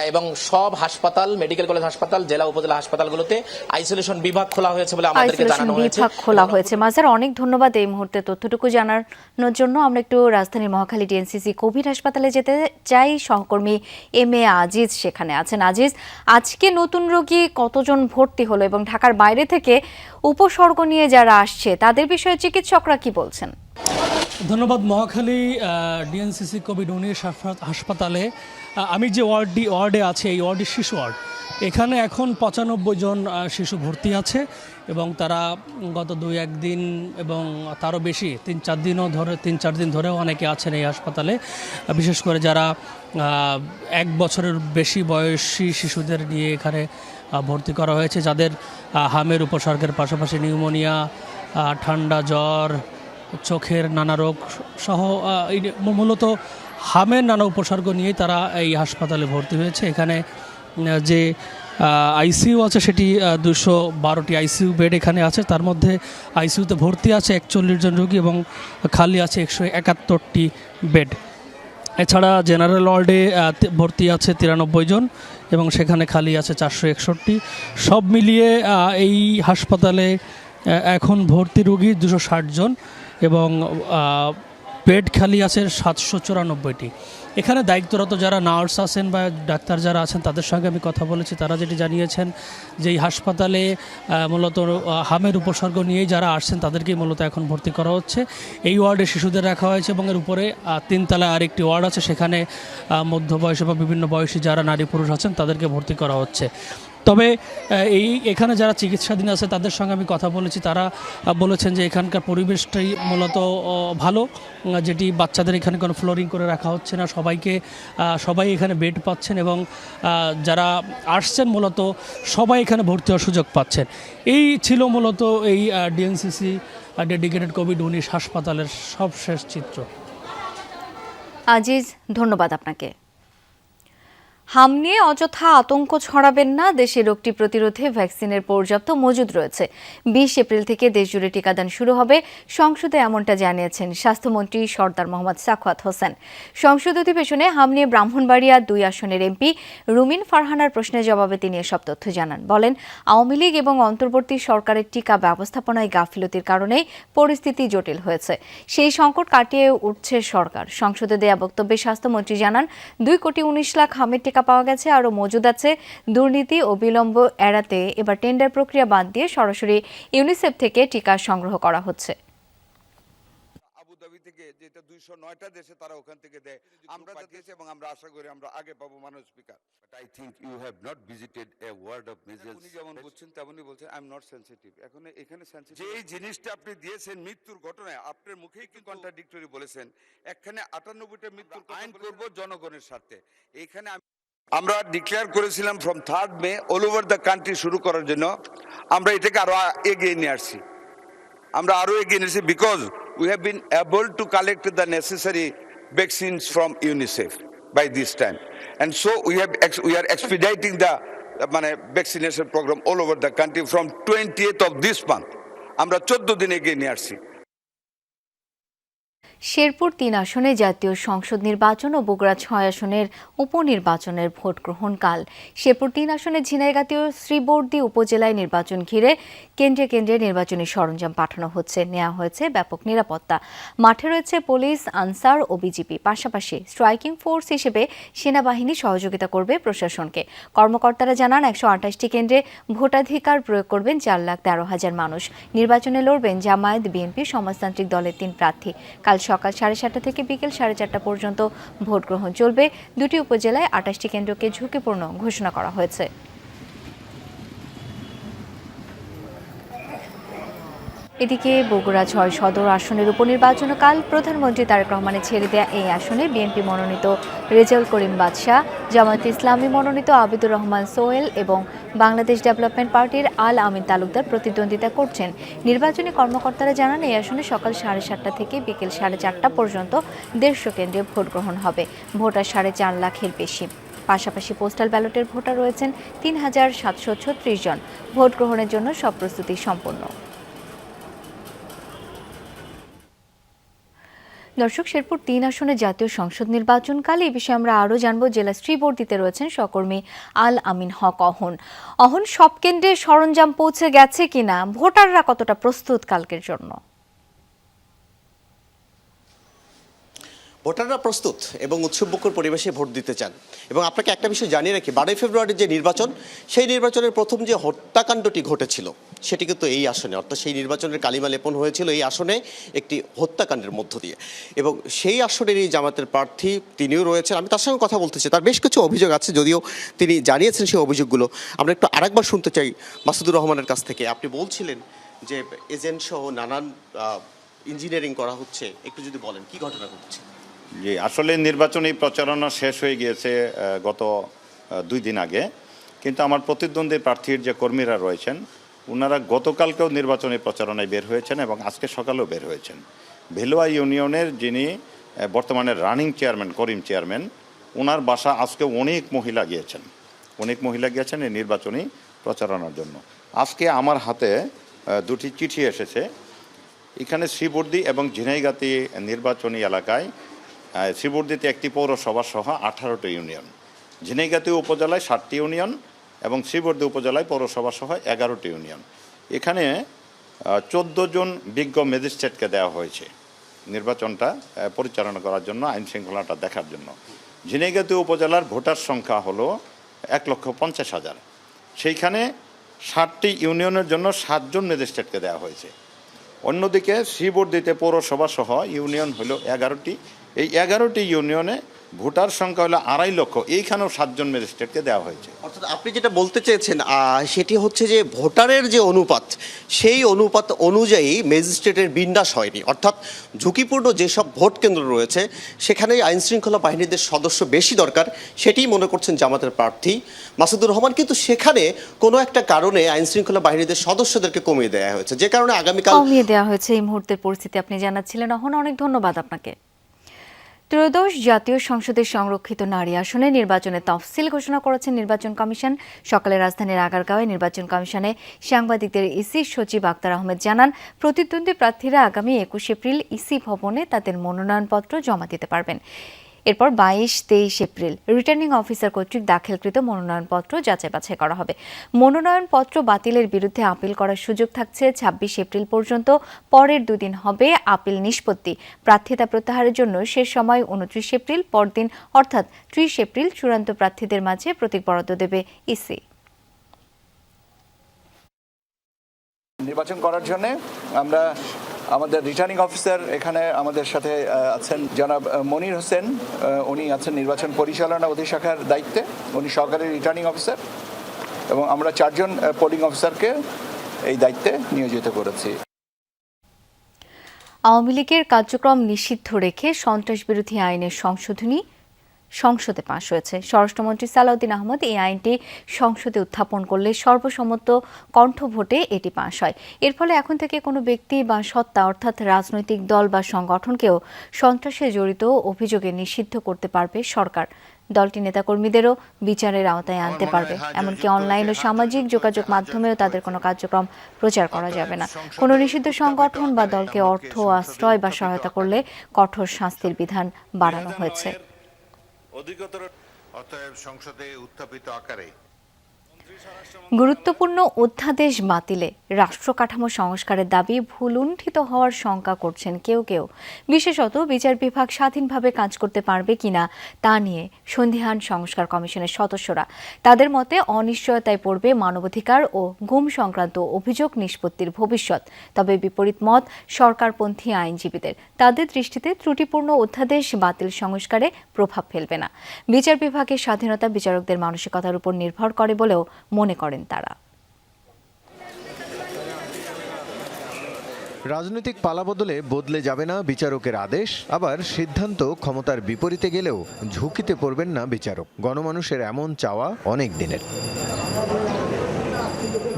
এবং সব হাসপাতাল, মেডিকেল কলেজ হাসপাতাল, জেলা উপজেলা হাসপাতালগুলোতে আইসোলেশন বিভাগ খোলা হয়েছে বলে আমাদেরকে জানানো হয়েছে। মাঝহার, অনেক ধন্যবাদ এই মুহূর্তে তথ্যটুকু জানানোর জন্য। আমরা একটু রাজধানীর মহাখালী ডিএনসিসি কোভিড হাসপাতালে যেতে চাই। সহকর্মী MA আজিজ সেখানে আছেন। আজিজ, আজকে নতুন রোগী কতজন ভর্তি হলো, এবং ঢাকার বাইরে থেকে উপসর্গ নিয়ে যারা আসছে তাদের বিষয়ে চিকিৎসকরা কি বলছেন? ধন্যবাদ। মহাখালী ডিএনসিসি কোভিড-19 হাসপাতালে আমি যে ওয়ার্ডে আছে, এই ওয়ার্ডের শিশু ওয়ার্ড, এখানে এখন 95 জন শিশু ভর্তি আছে, এবং তারা গত 2-1 দিন এবং তারও বেশি 3-4 দিন ধরেও অনেকে আছেন এই হাসপাতালে। বিশেষ করে যারা 1 বছরের বেশি বয়সী শিশুদের নিয়ে এখানে ভর্তি করা হয়েছে, যাদের হামের উপসর্গের পাশাপাশি নিউমোনিয়া, ঠান্ডা, জ্বর চোখের নানা রোগ সহ মূলত হামের নানা উপসর্গ নিয়ে তারা এই হাসপাতালে ভর্তি হয়েছে। এখানে যে আইসিইউ আছে সেটি 212টি আইসিইউ বেড এখানে আছে, তার মধ্যে আইসিইউতে ভর্তি আছে 41 জন রোগী এবং খালি আছে 171টি বেড। এছাড়া জেনারেল ওয়ার্ডে ভর্তি আছে 93 জন এবং সেখানে খালি আছে 461। সব মিলিয়ে এই হাসপাতালে এখন ভর্তি রোগী 260 জন এবং বেড খালি আছে 794টি। এখানে দায়িত্বরত যারা নার্স আছেন বা ডাক্তার যারা আছেন তাদের সঙ্গে আমি কথা বলেছি, তারা যেটি জানিয়েছেন যে এই হাসপাতালে মূলত হামের উপসর্গ নিয়েই যারা আসছেন তাদেরকেই মূলত এখন ভর্তি করা হচ্ছে। এই ওয়ার্ডে শিশুদের রাখা হয়েছে এবং এর উপরে 3 তলায় আরেকটি ওয়ার্ড আছে, সেখানে মধ্যবয়সী বা বিভিন্ন বয়সী যারা নারী পুরুষ আছেন তাদেরকে ভর্তি করা হচ্ছে। তবে এখানে যারা চিকিৎসাধীন আছে তাদের সঙ্গে আমি কথা বলেছি, তারা বলেছেন যে এখানকার পরিবেশটাই মূলত ভালো, যেটি বাচ্চাদের এখানে কোনো ফ্লোরিং করে রাখা হচ্ছে না, সবাই এখানে বেড পাচ্ছেন এবং যারা আসছেন মূলত সবাই এখানে ভর্তি হওয়ার সুযোগ পাচ্ছেন। এই ছিল মূলত এই ডিএনসিসি ডেডিকেটেড কোভিড-19 হাসপাতালের সবশেষ চিত্র। আজিজ, ধন্যবাদ আপনাকে। হাম নিয়ে অযথা আতঙ্ক ছড়াবেন না, দেশে রোগটি প্রতিরোধে ভ্যাকসিনের পর্যাপ্ত মজুদ রয়েছে। 20 এপ্রিল থেকে দেশজুড়ে টিকাদান শুরু হবে, সংসদে এমনটা জানিয়েছেন স্বাস্থ্যমন্ত্রী সরদার মোহাম্মদ সাখাওয়াত হোসেন। সংসদ অধিবেশনে হাম নিয়ে ব্রাহ্মণবাড়িয়া 2 আসনের এমপি রুমিন ফারহানার প্রশ্নের জবাবে তিনি এসব তথ্য জানান। বলেন, আওয়ামী লীগ এবং অন্তর্বর্তী সরকারের টিকা ব্যবস্থাপনায় গাফিলতির কারণেই পরিস্থিতি জটিল হয়েছে, সেই সংকট কাটিয়ে উঠছে সরকার। সংসদে দেয়া বক্তব্যে স্বাস্থ্যমন্ত্রী জানান, 2,19 লাখ হামের টিকা পাওয়া গেছে, আরও মজুদ আছে। দুর্নীতি ও বিলম্ব এড়াতে এবার টেন্ডার প্রক্রিয়া বাদ দিয়ে সরাসরি ইউনিসেফ থেকে টিকা সংগ্রহ করা হচ্ছে। আবুধাবি থেকে যেটা 209টা দেশে তারা ওখান থেকে দেয়, আমরা পাঠিয়েছি এবং আমরা আশা করি আমরা আগে পাবো। মাননীয় speaker, I think you have not visited a word of measles. উনি যেমন বলছেন তেমনই বলছেন, আই এম নট সেনসিটিভ। এখন এখানে সেনসিটিভ যে এই জিনিসটা আপনি দিয়েছেন মৃত্যুর ঘটনায়, আপনার মুখেই কিন্তু কন্ট্রাডিক্টরি বলেছেন। এখানে 98টা মৃত্যুর আইন করব জনগণের স্বার্থে। এখানে আমরা ডিক্লেয়ার করেছিলাম from 3rd May all over the country শুরু করার জন্য। আমরা এটাকে আরো এগিয়ে নিয়ে আসছি, because we have been able to collect the necessary vaccines from UNICEF by this time, and so we are expediting the vaccination programme all over the country from 20th of this month। আমরা 14 দিন এগিয়ে নিয়ে আসছি। শেরপুর 3 আসনে জাতীয় সংসদ নির্বাচন ও বগুড়া 6 আসনের উপনির্বাচনের ভোট গ্রহণ কাল। শেরপুর 3 আসনে ঝিনাইগাতীয় শ্রীবর্দী উপজেলায় নির্বাচন ঘিরে কেন্দ্রে কেন্দ্রে নির্বাচনী সরঞ্জাম পাঠানো হচ্ছে, নেওয়া হয়েছে ব্যাপক নিরাপত্তা। মাঠে রয়েছে পুলিশ, আনসার ও বিজিবি, পাশাপাশি স্ট্রাইকিং ফোর্স হিসেবে সেনাবাহিনী সহযোগিতা করবে প্রশাসনকে। কর্মকর্তারা জানান, 128টি কেন্দ্রে ভোটাধিকার প্রয়োগ করবেন 4,13,000 মানুষ। নির্বাচনে লড়বেন জামায়াত, বিএনপি, সমাজতান্ত্রিক দলের 3 প্রার্থী। কাল সকাল 7:30 থেকে বিকেল 4:30 পর্যন্ত ভোট গ্রহণ চলবে। 2টি উপজেলায় 28টি কেন্দ্রকে ঝুঁকিপূর্ণ ঘোষণা করা হয়েছে। এদিকে বগুড়া 6 সদর আসনের উপনির্বাচন কাল। প্রধানমন্ত্রী তারেক রহমানের ছেড়ে দেয়া এই আসনে বিএনপি মনোনীত রেজাউল করিম বাদশা, জামায়াত ইসলামী মনোনীত আবিদুর রহমান সোহেল এবং বাংলাদেশ ডেভেলপমেন্ট পার্টির আল আমিন তালুকদার প্রতিদ্বন্দ্বিতা করছেন। নির্বাচনী কর্মকর্তারা জানান, এই আসনে সকাল 7:30 থেকে বিকেল 4:30 পর্যন্ত 150 কেন্দ্রে ভোট গ্রহণ হবে। ভোটার 4.5 লাখের বেশি। পাশাপাশি পোস্টাল ব্যালটের ভোটার রয়েছেন 3,736 জন। ভোট গ্রহণের জন্য সব প্রস্তুতি সম্পন্ন। দর্শক, শেরপুর 3 আসনে জাতীয় সংসদ নির্বাচনকালে এই বিষয়ে আমরা আরও জানব। জেলা শ্রীবর্দীতে রয়েছেন সহকর্মী আল আমিন হক অহন। সব কেন্দ্রে সরঞ্জাম পৌঁছে গেছে কিনা, ভোটাররা কতটা প্রস্তুত কালকের জন্য? ভোটাররা প্রস্তুত এবং উৎসবমুখর পরিবেশে ভোট দিতে চান। এবং আপনাকে একটা বিষয় জানিয়ে রাখি, 12 ফেব্রুয়ারির যে নির্বাচন, সেই নির্বাচনের প্রথম যে হত্যাকাণ্ডটি ঘটেছিল সেটি কিন্তু এই আসনে, অর্থাৎ সেই নির্বাচনের কালিমা লেপন হয়েছিল এই আসনে একটি হত্যাকাণ্ডের মধ্য দিয়ে। এবং সেই আসনেরই জামাতের প্রার্থী তিনিও রয়েছেন। আমি তার সঙ্গে কথা বলতেছি, তার বেশ কিছু অভিযোগ আছে, যদিও তিনি জানিয়েছেন সেই অভিযোগগুলো। আমরা একটু আরেকবার শুনতে চাই মাসুদুর রহমানের কাছ থেকে। আপনি বলছিলেন যে এজেন্ট সহ নানান ইঞ্জিনিয়ারিং করা হচ্ছে, একটু যদি বলেন কি ঘটনা ঘটছে? জি, আসলে নির্বাচনী প্রচারণা শেষ হয়ে গিয়েছে গত 2 দিন আগে, কিন্তু আমার প্রতিদ্বন্দ্বী প্রার্থীর যে কর্মীরা রয়েছেন ওনারা গতকালকেও নির্বাচনী প্রচারণায় বের হয়েছেন এবং আজকে সকালেও বের হয়েছেন। ভেলোয়া ইউনিয়নের যিনি বর্তমানে রানিং চেয়ারম্যান করিম চেয়ারম্যান, ওনার বাসা আজকে অনেক মহিলা গিয়েছেন এই নির্বাচনী প্রচারণার জন্য। আজকে আমার হাতে দুটি চিঠি এসেছে। এখানে শ্রীবর্দী এবং ঝিনাইগাতি নির্বাচনী এলাকায় শ্রীবর্দীতে একটি পৌরসভা সহ 18টি ইউনিয়ন, ঝিনাইগাতি উপজেলায় 7টি ইউনিয়ন এবং শ্রীবর্দী উপজেলায় পৌরসভা সহ 11টি ইউনিয়ন। এখানে 14 জন বিজ্ঞ ম্যাজিস্ট্রেটকে দেওয়া হয়েছে নির্বাচনটা পরিচালনা করার জন্য, আইন শৃঙ্খলাটা দেখার জন্য। ঝিনাইগাতি উপজেলার ভোটার সংখ্যা হলো 1,50,000। সেইখানে 7টি ইউনিয়নের জন্য 7 জন ম্যাজিস্ট্রেটকে দেওয়া হয়েছে। অন্যদিকে শ্রীবর্দীতে পৌরসভা সহ ইউনিয়ন হলো 11টি। এই 11টি ইউনিয়নে ভোটার সংখ্যা হলো 2.5 লক্ষ, এইখানেও 7 জন ম্যাজিস্ট্রেটকে দেওয়া হয়েছে। অর্থাৎ আপনি যেটা বলতে চেয়েছেন সেটি হচ্ছে যে ভোটারের যে অনুপাত, সেই অনুপাত অনুযায়ী ম্যাজিস্ট্রেটের বিন্যাস হয়নি। অর্থাৎ ঝুঁকিপূর্ণ যেসব ভোট কেন্দ্র রয়েছে সেখানে আইনশৃঙ্খলা বাহিনীদের সদস্য বেশি দরকার, সেটিই মনে করছেন জামাতের প্রার্থী মাসুদুর রহমান। কিন্তু সেখানে কোনো একটা কারণে আইনশৃঙ্খলা বাহিনীদের সদস্যদেরকে কমিয়ে দেওয়া হয়েছে, যে কারণে আগামীকাল কমিয়ে দেওয়া হয়েছে। এই মুহূর্তের পরিস্থিতি আপনি জানাচ্ছিলেন। অনেক ধন্যবাদ আপনাকে। ত্রয়োদশ জাতীয় সংসদের সংরক্ষিত নারী আসনে নির্বাচনের তফসিল ঘোষণা করেছেন নির্বাচন কমিশন। সকালে রাজধানীর আগারগাঁওয়ে নির্বাচন কমিশনে সাংবাদিকদের ইসি সচিব আক্তার আহমেদ জানান, প্রতিদ্বন্দ্বী প্রার্থীরা আগামী 21 এপ্রিল ইসি ভবনে তাদের মনোনয়নপত্র জমা দিতে পারবেন। এরপর 22-23 এপ্রিল রিটার্নিং অফিসার কর্তৃক দাখিলকৃত মনোনয়নপত্র যাচাই বাছাই করা হবে। মনোনয়নপত্র বাতিলের বিরুদ্ধে আপিল করার সুযোগ থাকছে 26 এপ্রিল পর্যন্ত। পরের দুদিন হবে আপিল নিষ্পত্তি। প্রার্থিতা প্রত্যাহারের জন্য শেষ সময় 29 এপ্রিল, পরদিন অর্থাৎ 30 এপ্রিল চূড়ান্ত প্রার্থীদের মাঝে প্রতীক বরাদ্দ দেবে ইসি। নির্বাচন করার জন্য আমরা আমাদের রিটার্নিং অফিসার এখানে আমাদের সাথে আছেন জনাব মনির হোসেন, উনি আছেন নির্বাচন পরিচালনা অধিশাখার দায়িত্বে, উনি সহকারী রিটার্নিং অফিসার, এবং আমরা 4 জন পোলিং অফিসারকে এই দায়িত্বে নিয়োজিত করেছি। আওয়ামী লীগের কার্যক্রম নিষিদ্ধ রেখে সন্ত্রাসবিরোধী আইনের সংশোধনী সংসদে পাশ হয়েছে। স্বরাষ্ট্রমন্ত্রী সালাউদ্দিন আহমদ এই আইনটি সংসদে উত্থাপন করলে সর্বসম্মত কণ্ঠভোটে এটি পাশ হয়। এর ফলে এখন থেকে কোনো ব্যক্তি বা সত্তা অর্থাৎ রাজনৈতিক দল বা সংগঠনকেও সন্ত্রাসে জড়িত অভিযোগে নিষিদ্ধ করতে পারবে সরকার। দলটি নেতাকর্মীদেরও বিচারের আওতায় আনতে পারবে। এমনকি অনলাইন ও সামাজিক যোগাযোগ মাধ্যমেও তাদের কোনো কার্যক্রম প্রচার করা যাবে না। কোনো নিষিদ্ধ সংগঠন বা দলকে অর্থ, আশ্রয় বা সহায়তা করলে কঠোর শাস্তির বিধান বাড়ানো হয়েছে। সংসদে উত্থাপিত আকারে গুরুত্বপূর্ণ অধ্যাদেশ বাতিলে রাষ্ট্র কাঠামো সংস্কারের দাবি ভুলুণ্ঠিত হওয়ার শঙ্কা করছেন কেউ কেউ। বিশেষত বিচার বিভাগ স্বাধীনভাবে কাজ করতে পারবে কিনা তা নিয়ে সন্দিহান সংস্কার কমিশনের সদস্যরা। তাদের মতে অনিশ্চয়তায় পড়বে মানবাধিকার ও গুম সংক্রান্ত অভিযোগ নিষ্পত্তির ভবিষ্যৎ। তবে বিপরীত মত সরকারপন্থী আইনজীবীদের। তাদের দৃষ্টিতে ত্রুটিপূর্ণ অধ্যাদেশ বাতিল সংস্কারে প্রভাব ফেলবে না। বিচার বিভাগের স্বাধীনতা বিচারকদের মানসিকতার উপর নির্ভর করে বলেও মনে করেন তারা। রাজনৈতিক পালাবদলে বদলে যাবে না বিচারকের আদেশ, আবার সিদ্ধান্ত ক্ষমতার বিপরীতে গেলেও ঝুঁকিতে পড়বেন না বিচারক। গণমানুষের এমন চাওয়া অনেক দিনের।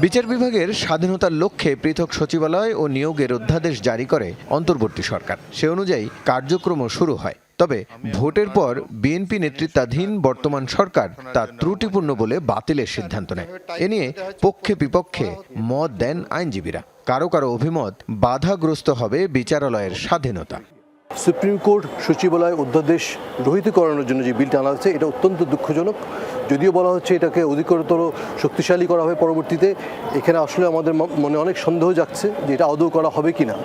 বিচার বিভাগের স্বাধীনতার লক্ষ্যে পৃথক সচিবালয় ও নিয়োগের অধ্যাদেশ জারি করে অন্তর্বর্তী সরকার। সে অনুযায়ী কার্যক্রমও শুরু হয়। তবে ভোটের পর বিএনপি নেতৃত্বাধীন বর্তমান সরকার তা ত্রুটিপূর্ণ বলে বাতিলের সিদ্ধান্ত নেয়। এ নিয়ে পক্ষে বিপক্ষে মত দেন আইনজীবীরা। কারো কারো অভিমত বাধাগ্রস্ত হবে বিচারালয়ের স্বাধীনতা। সুপ্রিম কোর্ট সচিবালয় অধ্যাদেশ রহিতকরণের জন্য যে বিলটা আনা হচ্ছে, এটা অত্যন্ত দুঃখজনক। যদিও বলা হচ্ছে এটাকে অধিকতর শক্তিশালী করা হবে পরবর্তীতে, এখানে আসলে আমাদের মনে অনেক সন্দেহ জাগছে যে এটা আদৌ করা হবে কিনা।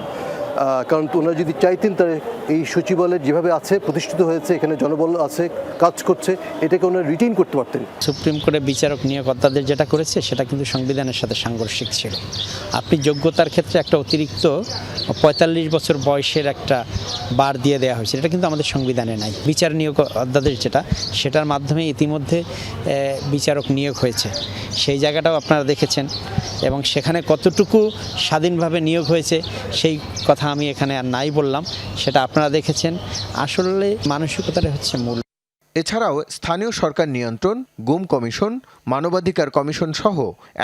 কারণ ওনারা যদি চাইতেন তাহলে এই সচিবালয় যেভাবে আছে, প্রতিষ্ঠিত হয়েছে, এখানে জনবল আছে, কাজ করছে, এটাকে ওনারা রিটেইন করতে পারতেন। সুপ্রিম কোর্টের বিচারক নিয়োগ অধ্যাদেশ যেটা করেছে সেটা কিন্তু সংবিধানের সাথে সাংঘর্ষিক ছিল। আপনি যোগ্যতার ক্ষেত্রে একটা অতিরিক্ত 45 বছর বয়সের একটা বার দিয়ে দেওয়া হয়েছে, এটা কিন্তু আমাদের সংবিধানে নাই। বিচার নিয়োগ অধ্যাদেশ যেটা, সেটার মাধ্যমে ইতিমধ্যে বিচারক নিয়োগ হয়েছে, সেই জায়গাটাও আপনারা দেখেছেন, এবং সেখানে কতটুকু স্বাধীনভাবে নিয়োগ হয়েছে সেই কথা আমি এখানে আর নাই বললাম, সেটা আপনারা দেখেছেন। আসলে মানসিকতাটা হচ্ছে মূল। এছাড়াও স্থানীয় সরকার নিয়ন্ত্রণ, গুম কমিশন, মানবাধিকার কমিশন সহ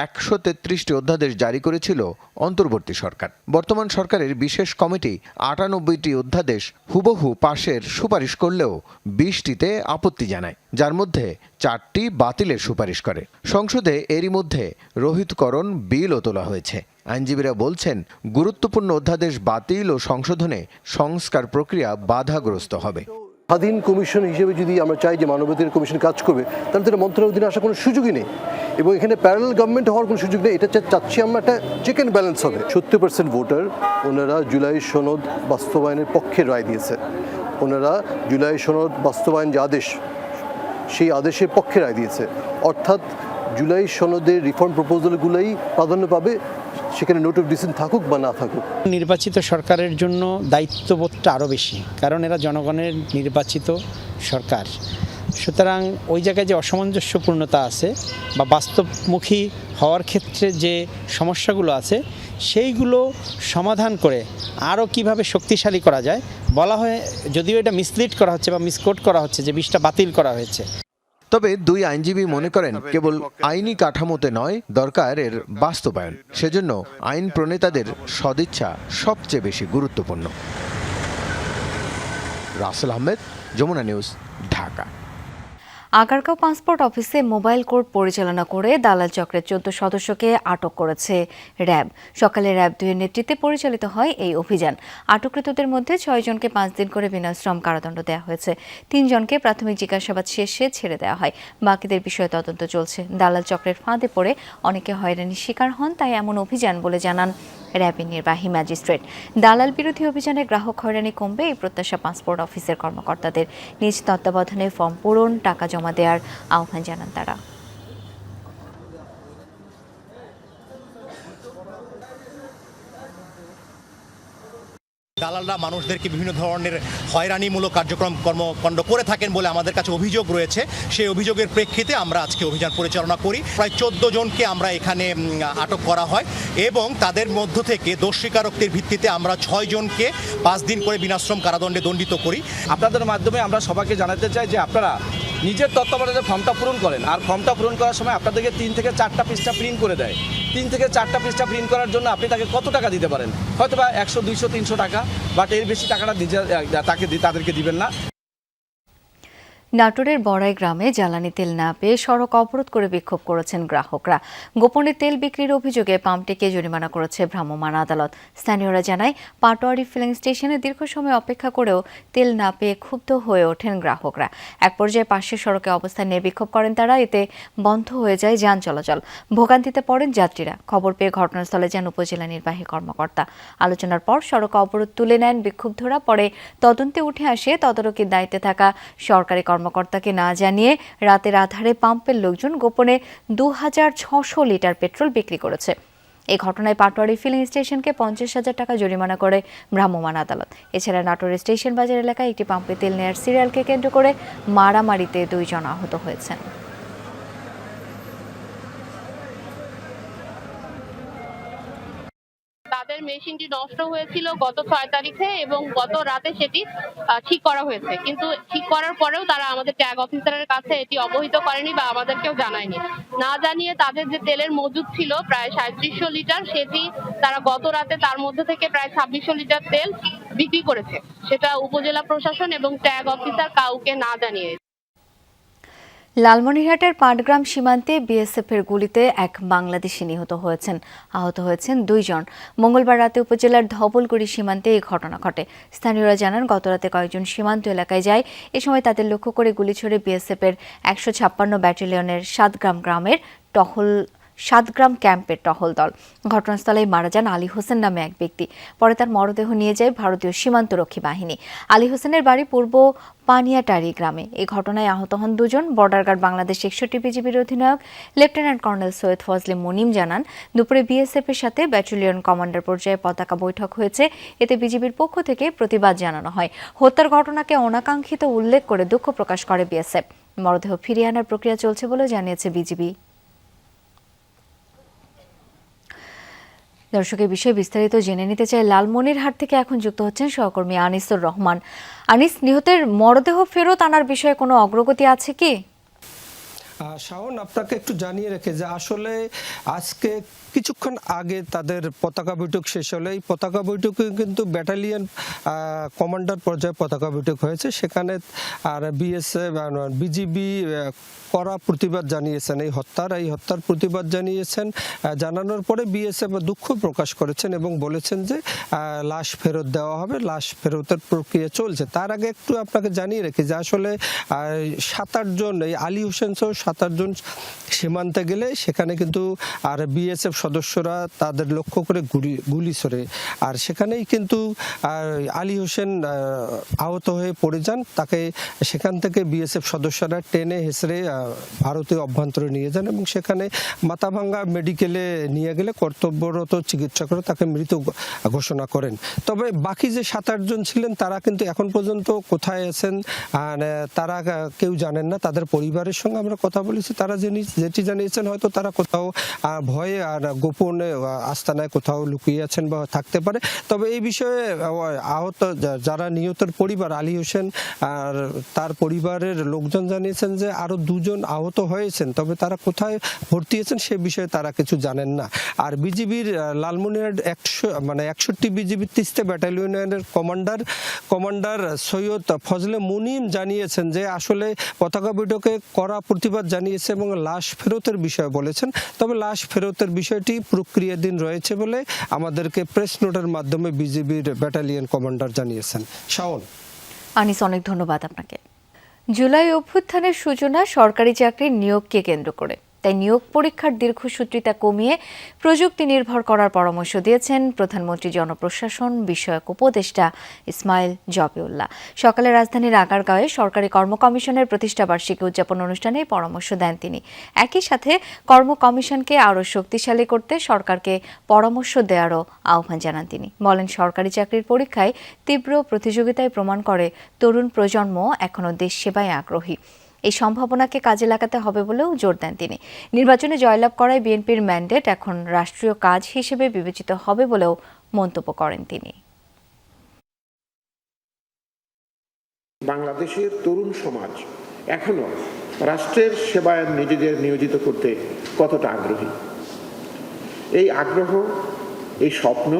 133টি অধ্যাদেশ জারি করেছিল অন্তর্বর্তী সরকার। বর্তমান সরকারের বিশেষ কমিটি 98টি অধ্যাদেশ হুবহু পাশের সুপারিশ করলেও 20টিতে আপত্তি জানায়, যার মধ্যে 4টি বাতিলের সুপারিশ করে। সংসদে এরই মধ্যে রোহিতকরণ বিলও তোলা হয়েছে। আইনজীবীরা বলছেন, গুরুত্বপূর্ণ অধ্যাদেশ বাতিল ও সংশোধনে সংস্কার প্রক্রিয়া বাধাগ্রস্ত হবে। স্বাধীন কমিশন হিসেবে যদি আমরা চাই যে মানবাধিকার কমিশন কাজ করবে, তাহলে তো মন্ত্রণালয়ের অধীনে আসার কোনো সুযোগই নেই এবং এখানে প্যারালাল গভর্নমেন্ট হওয়ার কোনো সুযোগ নেই। এটা চাচ্ছি আমরা একটা চেক অ্যান্ড ব্যালেন্স হবে। 70% ভোটার ওনারা জুলাই সনদ বাস্তবায়নের পক্ষে রায় দিয়েছে। ওনারা জুলাই সনদ বাস্তবায়ন যে আদেশ, সেই আদেশের পক্ষে রায় দিয়েছে। অর্থাৎ জুলাই সনদের রিফর্ম প্রপোজালগুলোই প্রাধান্য পাবে, সেখানে নোট অফ ডিসেন্ট থাকুক বা না থাকুক। নির্বাচিত সরকারের জন্য দায়িত্ববোধটা আরও বেশি, কারণ এরা জনগণের নির্বাচিত সরকার। সুতরাং ওই জায়গায় যে অসামঞ্জস্যপূর্ণতা আছে বা বাস্তবমুখী হওয়ার ক্ষেত্রে যে সমস্যাগুলো আছে, সেইগুলো সমাধান করে আরও কিভাবে শক্তিশালী করা যায় বলা হয়। যদিও এটা মিসলিড করা হচ্ছে বা মিসকোট করা হচ্ছে যে 20টা বাতিল করা হয়েছে। তবে দুই আইনজীবী মনে করেন, কেবল আইনি কাঠামোতে নয়, দরকার এর বাস্তবায়ন। সেজন্য আইন প্রণেতাদের সদিচ্ছা সবচেয়ে বেশি গুরুত্বপূর্ণ। রাসেল আহমেদ, যমুনা নিউজ, ঢাকা। আগারগাঁও পাসপোর্ট অফিসে মোবাইল কোর্ট পরিচালনা করে দালাল চক্রের 14 সদস্যকে আটক করেছে র্যাব। সকালে র্যাব 2 এর নেতৃত্বে পরিচালিত হয় এই অভিযান। আটককৃতদের মধ্যে 6 জনকে 5 দিন করে বিনাশ্রম কারাদণ্ড দেওয়া হয়েছে। 3 জনকে প্রাথমিক জিজ্ঞাসাবাদ শেষে ছেড়ে দেওয়া হয়। বাকিদের বিষয়ে তদন্ত চলছে। দালাল চক্রের ফাঁদে পড়ে অনেকে হয়রানির শিকার হন, তাই এমন অভিযান বলে জানান র্যাবের নির্বাহী ম্যাজিস্ট্রেট। দালাল বিরোধী অভিযানে গ্রাহক হয়রানি কমবে, এই প্রত্যাশা পাসপোর্ট অফিসের কর্মকর্তাদের। নিজ তত্ত্বাবধানে ফর্ম পূরণ, টাকা জমা দেওয়ার আহ্বান জানান তারা। দালালরা মানুষদেরকে বিভিন্ন ধরনের হয়রানিমূলক কর্মকাণ্ড করে থাকেন বলে আমাদের কাছে অভিযোগ রয়েছে। সেই অভিযোগের প্রেক্ষিতে আমরা আজকে অভিযান পরিচালনা করি। প্রায় 14 জনকে আমরা এখানে আটক করা হয় এবং তাদের মধ্য থেকে দোষ স্বীকারোক্তির ভিত্তিতে আমরা 6 জনকে 5 দিন করে বিনাশ্রম কারাদণ্ডে দণ্ডিত করি। আপনাদের মাধ্যমে আমরা সবাইকে জানাতে চাই যে আপনারা নিজের তত্ত্বাবধানে ফর্মটা পূরণ করেন, আর ফর্মটা পূরণ করার সময় আপনাদেরকে 3 থেকে 4টা পৃষ্ঠা প্রিন্ট করে দেয়। 3 থেকে 4টা পৃষ্ঠা প্রিন্ট করার জন্য আপনি তাকে কত টাকা দিতে পারেন? হয়তো বা 100, 200, 300 টাকা, বাট এর বেশি টাকাটা তাদেরকে দিবেন না। নাটোরের বড়াই গ্রামে জ্বালানি তেল না পেয়ে সড়ক অবরোধ করে বিক্ষোভ করেছেন গ্রাহকরা। গোপনে তেল বিক্রির অভিযোগে পাম্পটিকে জরিমানা করেছে ভ্রাম্যমাণ আদালত। স্থানীয়রা জানায়, পাটোয়ারি ফিলিং স্টেশনে দীর্ঘ সময় অপেক্ষা করেও তেল না পেয়ে ক্ষুব্ধ হয়ে ওঠেন গ্রাহকরা। এক পর্যায়ে পাশের সড়কে অবস্থান নিয়ে বিক্ষোভ করেন তারা। এতে বন্ধ হয়ে যায় যান চলাচল। ভোগান্তিতে পড়েন যাত্রীরা। খবর পেয়ে ঘটনাস্থলে যান উপজেলা নির্বাহী কর্মকর্তা। আলোচনার পর সড়ক অবরোধ তুলে নেন বিক্ষুব্ধরা। পরে তদন্তে উঠে আসে তদারকির দায়িত্বে থাকা সরকারি কর্মকর্তাকে না জানিয়ে রাতের আধারে পাম্পের লোকজন গোপনে 2600 লিটার পেট্রোল বিক্রি করেছে। এই ঘটনায় পাটোয়ারি ফিলিং স্টেশনকে 50,000 টাকা জরিমানা করে ভ্রাম্যমাণ আদালত। এছাড়া নাটোরের স্টেশন বাজার এলাকায় একটি পাম্পে তেল নেয়ার সিরিয়ালকে কেন্দ্র করে মারামারিতে 2 জন আহত হয়েছেন। তাদের মেশিনটি নষ্ট হয়েছিল গত 6 তারিখে এবং গত রাতে সেটি ঠিক করা হয়েছে, কিন্তু ঠিক করার পরেও তারা আমাদের ট্যাগ অফিসারের কাছে এটি অবহিত করেনি বা আমাদেরকেও জানায়নি। না জানিয়ে তাদের যে তেলের মজুদ ছিল প্রায় 3700 লিটার, সেটি তারা গত রাতে তার মধ্যে থেকে প্রায় 2600 লিটার তেল বিক্রি করেছে, সেটা উপজেলা প্রশাসন এবং ট্যাগ অফিসার কাউকে না জানিয়ে। লালমনিরহাটের পাটগ্রাম সীমান্তে বিএসএফের গুলিতে এক বাংলাদেশি নিহত হয়েছেন। আহত হয়েছেন 2 জন। মঙ্গলবার রাতে উপজেলার ধবলগুড়ি সীমান্তে এই ঘটনা ঘটে। স্থানীয়রা জানান, গতরাতে কয়েকজন সীমান্ত এলাকায় যায়। এ সময় তাদের লক্ষ্য করে গুলি ছড়ে বিএসএফের 156 ব্যাটালিয়নের 7 গ্রাম ক্যাম্পের টহল দল। ঘটনাস্থলে মারা যান আলী হোসেন নামে এক ব্যক্তি। পরে তার মরদেহ নিয়ে যায় ভারতীয় সীমান্তরক্ষী বাহিনী। আলী হোসেনের বাড়ি পূর্ব পানিয়াটারি গ্রামে। এই ঘটনায় আহত হন 2 জন। বর্ডার গার্ড বাংলাদেশ 61 বিজিবির অধিনায়ক লেফটেন্যান্ট কর্নেল সৈয়দ ফজলে মুনিম জানান, দুপুরে বিএসএফ এর সাথে ব্যাটালিয়ন কমান্ডার পর্যায়ে পতাকা বৈঠক হয়েছে। এতে বিজিবির পক্ষ থেকে প্রতিবাদ জানানো হয়। হত্যার ঘটনাকে অনাকাঙ্ক্ষিত উল্লেখ করে দুঃখ প্রকাশ করে বিএসএফ। মরদেহ ফিরিয়ে আনার প্রক্রিয়া চলছে বলে জানিয়েছে বিজিবি। দর্শক এই বিষয়ে বিস্তারিত জেনে নিতে চাই লালমনিরহাট থেকে এখন যুক্ত হচ্ছেন সহকর্মী আনিসুর রহমান। আনিস, নিহতের মরদেহ ফেরত আনার বিষয়ে কোনো অগ্রগতি আছে কি? শাওন, আপনাকে একটু জানিয়ে রেখে যে আসলে আজকে কিছুক্ষণ আগে তাদের পতাকা বৈঠক শেষ হলে এই পতাকা বৈঠকে কিন্তু ব্যাটালিয়ন কমান্ডার পর্যায়ে পতাকা বৈঠক হয়েছে। সেখানে আর বিএসএফ বিজিবি কড়া প্রতিবাদ জানিয়েছেন এই হত্যার প্রতিবাদ জানিয়েছেন। জানানোর পরে বিএসএফ দুঃখ প্রকাশ করেছেন এবং বলেছেন যে লাশ ফেরত দেওয়া হবে, লাশ ফেরতের প্রক্রিয়া চলছে। তার আগে একটু আপনাকে জানিয়ে রেখে যে আসলে 7-8 জন এই আলী হোসেন সহ 7-8 জন সীমান্তে গেলে সেখানে কিন্তু আর বিএসএফ সদস্যরা তাদের লক্ষ্য করে গুলি ছোড়ে, আর সেখানেই কিন্তু আলী হোসেন আহত হয়ে পড়ে যান। তাকে সেখান থেকে বিএসএফ সদস্যরা টেনে হেসড়ে ভারতীয় অভ্যন্তরে নিয়ে যান এবং সেখানে মাথাভাঙ্গা মেডিকেলে নিয়ে গেলে কর্তব্যরত চিকিৎসকরা তাকে মৃত ঘোষণা করেন। তবে বাকি যে 7-8 জন ছিলেন তারা কিন্তু এখন পর্যন্ত কোথায় আছেন তারা কেউ জানেন না। তাদের পরিবারের সঙ্গে আমরা কথা বলেছি, তারা যেটি জানিয়েছেন হয়তো তারা কোথাও ভয়ে আর গোপনে আস্তানায় কোথাও লুকিয়ে আছেন বা থাকতে পারে। তবে এই বিষয়ে আহত যারা নিহতের পরিবার আলী হোসেন আর তার পরিবারের লোকজন জানিয়েছেন যে আরো 2 জন আহত হয়েছেন, তবে তারা কোথায় ভর্তি আছেন সে বিষয়ে তারা কিছু জানেন না। আর বিজিবির লালমনিরহাট 61 বিজিবি তিস্তা ব্যাটালিয়নের কমান্ডার সৈয়দ ফজলে মুনিম জানিয়েছেন যে আসলে পতাকা বৈঠকে কড়া প্রতিবাদ জানিয়েছে এবং লাশ ফেরতের বিষয়ে বলেছেন। তবে লাশ ফেরতের বিষয়টি প্রক্রিয়াধীন রয়েছে বলে আমাদেরকে প্রেস নোটের মাধ্যমে বিজিবির ব্যাটালিয়ন কমান্ডার জানিয়েছেন। শাওন। আনিস, অনেক ধন্যবাদ আপনাকে। জুলাই অভ্যুত্থানের সূচনা সরকারি চাকরির নিয়োগকে কেন্দ্র করে, তাই নিয়োগ পরীক্ষার দীর্ঘসূত্রিতা কমিয়ে প্রযুক্তি নির্ভর করার পরামর্শ দিয়েছেন প্রধানমন্ত্রী জনপ্রশাসন বিষয়ক উপদেষ্টা ইসমাইল জবিউল্লাহ। সকালে রাজধানীর আগারগাঁওয়ে সরকারি কর্ম কমিশনের প্রতিষ্ঠাবার্ষিকী উদযাপন অনুষ্ঠানে পরামর্শ দেন তিনি। একই সাথে কর্ম কমিশনকে আরও শক্তিশালী করতে সরকারকে পরামর্শ দেওয়ারও আহ্বান জানান তিনি। বলেন, সরকারি চাকরির পরীক্ষায় তীব্র প্রতিযোগিতায় প্রমাণ করে তরুণ প্রজন্ম এখনও দেশ সেবায় আগ্রহী। এই সম্ভাবনাকে কাজে লাগাতে হবে বলেও জোর দেন তিনি। নির্বাচনে জয়লাভ করায় বিএনপির ম্যান্ডেট এখন রাষ্ট্রীয় কাজ হিসেবে বিবেচিত হবে বলেও মন্তব্য করেন তিনি। বাংলাদেশের তরুণ সমাজ এখনো রাষ্ট্রের সেবায় নিজেদের নিয়োজিত করতে কতটা আগ্রহী, এই আগ্রহ, এই স্বপ্ন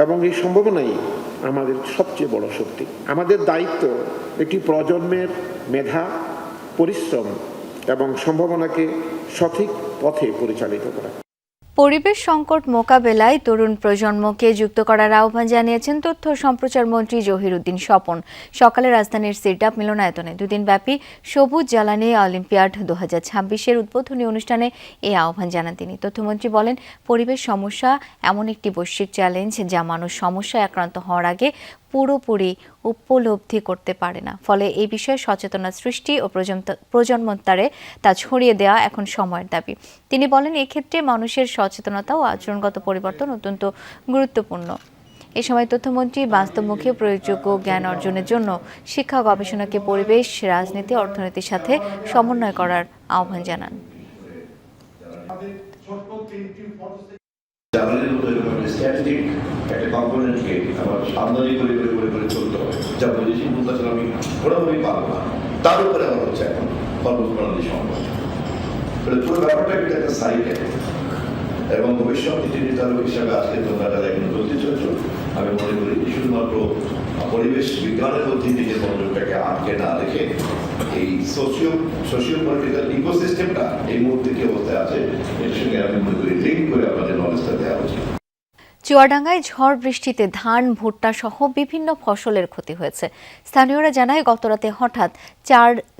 এবং এই সম্ভাবনাই আমাদের সবচেয়ে বড় শক্তি। আমাদের দায়িত্ব একটি প্রজন্মের মেধা, পরিশ্রম এবং সম্ভাবনাকে সঠিক পথে পরিচালিত করা। পরিবেশ সংকট মোকাবেলায় তরুণ প্রজন্মকে যুক্ত করার আহ্বান জানিয়েছেন তথ্য সম্প্রচার মন্ত্রী জহিরুদ্দিন স্বপন। সকালে রাজধানীর সিরডাপ মিলনায়তনে 2 দিনব্যাপী সবুজ জ্বালানি অলিম্পিয়াড 2026-এর উদ্বোধনী অনুষ্ঠানে এই আহ্বান জানান তিনি। তথ্যমন্ত্রী বলেন, পরিবেশ সমস্যা এমন একটি বৈশ্বিক চ্যালেঞ্জ যা মানুষ সমস্যায় আক্রান্ত হওয়ার আগে পুরোপুরি উপলব্ধি করতে পারে না। ফলে এই বিষয়ে সচেতনতা সৃষ্টি ও প্রজন্মতারে তা ছড়িয়ে দেওয়া এখন সময়ের দাবি। তিনি বলেন, এক্ষেত্রে মানুষের সচেতনতা ও আচরণগত পরিবর্তন অত্যন্ত গুরুত্বপূর্ণ। এ সময় তথ্যমন্ত্রী বাস্তবমুখী প্রয়োগযোগ্য জ্ঞান অর্জনের জন্য শিক্ষা গবেষণাকে পরিবেশ, রাজনীতি, অর্থনীতির সাথে সমন্বয় করার আহ্বান জানান। জ্বালানির মতো এরকম স্ট্র্যাটেজিক একটা কম্পোনেন্টকে আবার আমদানি করে চলতে হবে, যা বৈদেশিক মুদ্রা ছাড়া আমি পুরোপুরি পারবো না। তার উপরে আমার হচ্ছে এখন কর্মপ্রণালী সম্ভব। পুরো ব্যাপারটা কিন্তু একটা সাইডে এবং ভবিষ্যৎ নীতি নির্ধারক হিসাবে আজকে তোমরা যারা এখন চলতে চলেছ, আমি মনে করি শুধুমাত্র পরিবেশ বিজ্ঞানের মধ্যে নিজের মনোযোগটাকে আটকে না রেখে এই সোশিও পলিটিক্যাল ইকোসিস্টেমটা এই মুহূর্তে কি অবস্থায় আছে এটার সঙ্গে আমি মনে করি লিঙ্ক করে আমাদের নলেজটা দেওয়া উচিত। চুয়াডাঙ্গায় ঝড় বৃষ্টিতে ধান, ভুট্টা সহ বিভিন্ন ফসলের ক্ষতি হয়েছে। স্থানীয়রা জানায়, গতরাতে হঠাৎ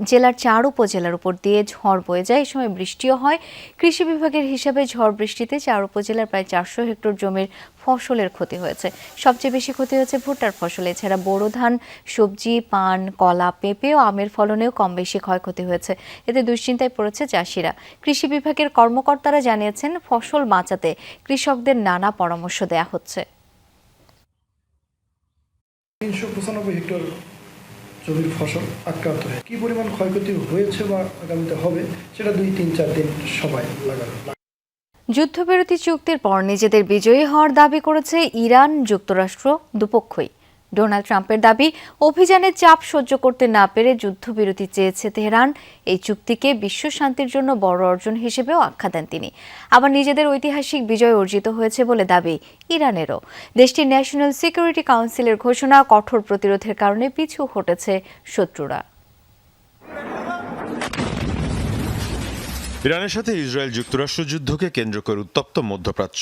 জেলার 4 উপজেলার উপর দিয়ে ঝড় বয়ে যায়। এই সময় বৃষ্টিও হয়। কৃষি বিভাগের হিসাবে ঝড় বৃষ্টিতে 4 উপজেলার প্রায় 400 হেক্টর জমির ফসলের ক্ষতি হয়েছে। সবচেয়ে বেশি ক্ষতি হয়েছে ভুট্টার ফসলে। এছাড়া বোরো ধান, সবজি, পান, কলা, পেঁপে ও আমের ফলনেও কম বেশি ক্ষয়ক্ষতি হয়েছে। এতে দুশ্চিন্তায় পড়েছে চাষিরা। কৃষি বিভাগের কর্মকর্তারা জানিয়েছেন, ফসল বাঁচাতে কৃষকদের নানা পরামর্শ দেয়া হচ্ছে। 395 হেক্টর জমির ফসল আক্রান্ত হয়। কি পরিমাণ ক্ষয়ক্ষতি হয়েছে বা আগামীতে হবে সেটা 2-3-4 দিন সবাই লাগানো। যুদ্ধবিরতি চুক্তির পর নিজেদের বিজয়ী হওয়ার দাবি করেছে ইরান, যুক্তরাষ্ট্র দুপক্ষই। ডোনাল্ড ট্রাম্পের দাবি, অভিযানের চাপ সহ্য করতে না পেরে যুদ্ধবিরতি চেয়েছে তেহরান। এই চুক্তিকে বিশ্ব শান্তির জন্য বড় অর্জন হিসেবেও আখ্যা দেন তিনি। আবার নিজেদের ঐতিহাসিক বিজয় অর্জিত হয়েছে বলে দাবি ইরানেরও। দেশটির ন্যাশনাল সিকিউরিটি কাউন্সিলের ঘোষণা, কঠোর প্রতিরোধের কারণে পিছু হটেছে শত্রুরা। ইরানের সাথে ইসরায়েল যুক্তরাষ্ট্র যুদ্ধকে কেন্দ্র করে উত্তপ্ত মধ্যপ্রাচ্য,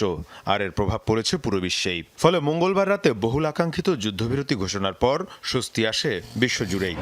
আর এর প্রভাব পড়েছে পুরো বিশ্বেই। ফলে মঙ্গলবার রাতে বহুল আকাঙ্ক্ষিত যুদ্ধবিরতি ঘোষণার পর স্বস্তি আসে বিশ্বজুড়েই।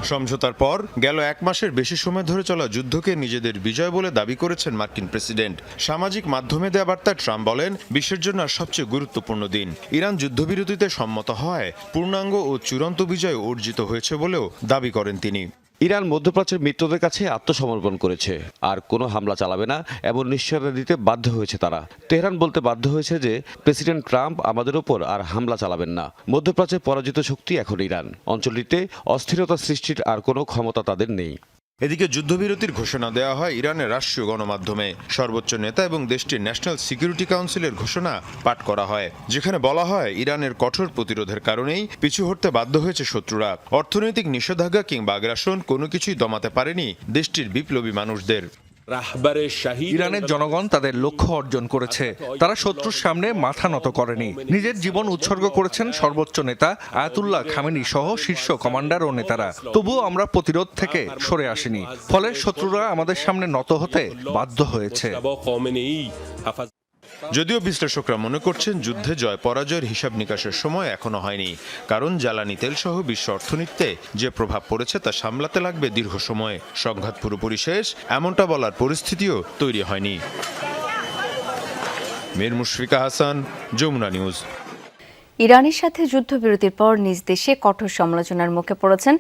সমঝোতার পর গেল 1 মাসের বেশি সময় ধরে চলা যুদ্ধকে নিজেদের বিজয় বলে দাবি করেছেন মার্কিন প্রেসিডেন্ট। সামাজিক মাধ্যমে দেয়া বার্তায় ট্রাম্প বলেন, বিশ্বের জন্য সবচেয়ে গুরুত্বপূর্ণ দিন। ইরান যুদ্ধবিরতিতে সম্মত হয় পূর্ণাঙ্গ ও চূড়ান্ত বিজয় অর্জিত হয়েছে বলেও দাবি করেন তিনি। ইরান মধ্যপ্রাচ্যের মিত্রদের কাছে আত্মসমর্পণ করেছে, আর কোনো হামলা চালাবে না এমন নিশ্চয়তা দিতে বাধ্য হয়েছে তারা। তেহরান বলতে বাধ্য হয়েছে যে প্রেসিডেন্ট ট্রাম্প আমাদের ওপর আর হামলা চালাবেন না। মধ্যপ্রাচ্যের পরাজিত শক্তি এখন ইরান। অঞ্চলটিতে অস্থিরতা সৃষ্টির আর কোনো ক্ষমতা তাদের নেই। এদিকে যুদ্ধবিরতির ঘোষণা দেওয়া হয় ইরানের রাষ্ট্রীয় গণমাধ্যমে। সর্বোচ্চ নেতা এবং দেশটির ন্যাশনাল সিকিউরিটি কাউন্সিলের ঘোষণা পাঠ করা হয়, যেখানে বলা হয় ইরানের কঠোর প্রতিরোধের কারণেই পিছু হটতে বাধ্য হয়েছে শত্রুরা। অর্থনৈতিক নিষেধাজ্ঞা কিংবা আগ্রাসন কোনো কিছুই দমাতে পারেনি দেশটির বিপ্লবী মানুষদের। ইরানের জনগণ তাদের লক্ষ্য অর্জন করেছে। তারা শত্রুর সামনে মাথা নত করেনি। নিজের জীবন উৎসর্গ করেছেন সর্বোচ্চ নেতা আয়াতুল্লাহ খামেনি সহ শীর্ষ কমান্ডার ও নেতারা। তবুও আমরা প্রতিরোধ থেকে সরে আসিনি, ফলে শত্রুরা আমাদের সামনে নত হতে বাধ্য হয়েছে। যদিও বিশ্লেষকরা মনে করছেন যুদ্ধে জয় পরাজয়ের হিসাব নিকাশের সময় এখনো হয়নি, কারণ জ্বালানি তেল সহ বিশ্ব অর্থনীতিতে যে প্রভাব পড়েছে তা সামলাতে লাগবে দীর্ঘ সময়। সংঘাত পুরোপুরি শেষ এমনটা বলার পরিস্থিতিও তৈরি হয়নি। মীর মুশফিকা হাসান, যমুনা নিউজ। ইরানের সাথে যুদ্ধবিরতির পর নিজ দেশে কঠোর সমালোচনার মুখে পড়েছেন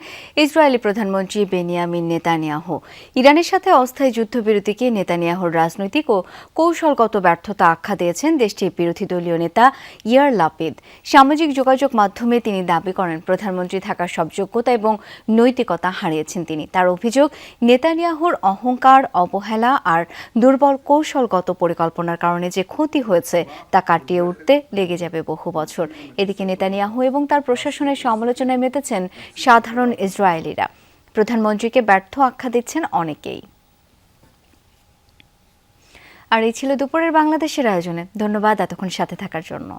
ইসরায়েলি প্রধানমন্ত্রী বেনিয়ামিন নেতানিয়াহু। ইরানের সাথে অস্থায়ী যুদ্ধবিরতিকে নেতানিয়াহুর রাজনৈতিক ও কৌশলগত ব্যর্থতা আখ্যা দিয়েছেন দেশটির বিরোধী দলীয় নেতা ইয়ার লাপিদ। সামাজিক যোগাযোগ মাধ্যমে তিনি দাবি করেন, প্রধানমন্ত্রী থাকার সব যোগ্যতা এবং নৈতিকতা হারিয়েছেন তিনি। তার অভিযোগ, নেতানিয়াহুর অহংকার, অবহেলা আর দুর্বল কৌশলগত পরিকল্পনার কারণে যে ক্ষতি হয়েছে তা কাটিয়ে উঠতে লেগে যাবে বহু বছর। এদিকে নেতানিয়াহু এবং তার প্রশাসনের সমালোচনায় মেতেছেন সাধারণ ইসরায়েলিরা। প্রধানমন্ত্রীকে ব্যর্থ আখ্যা দিচ্ছেন অনেকেই। আর এই ছিল দুপুরের বাংলাদেশের আয়োজনে। ধন্যবাদ এতক্ষণ সাথে থাকার জন্য।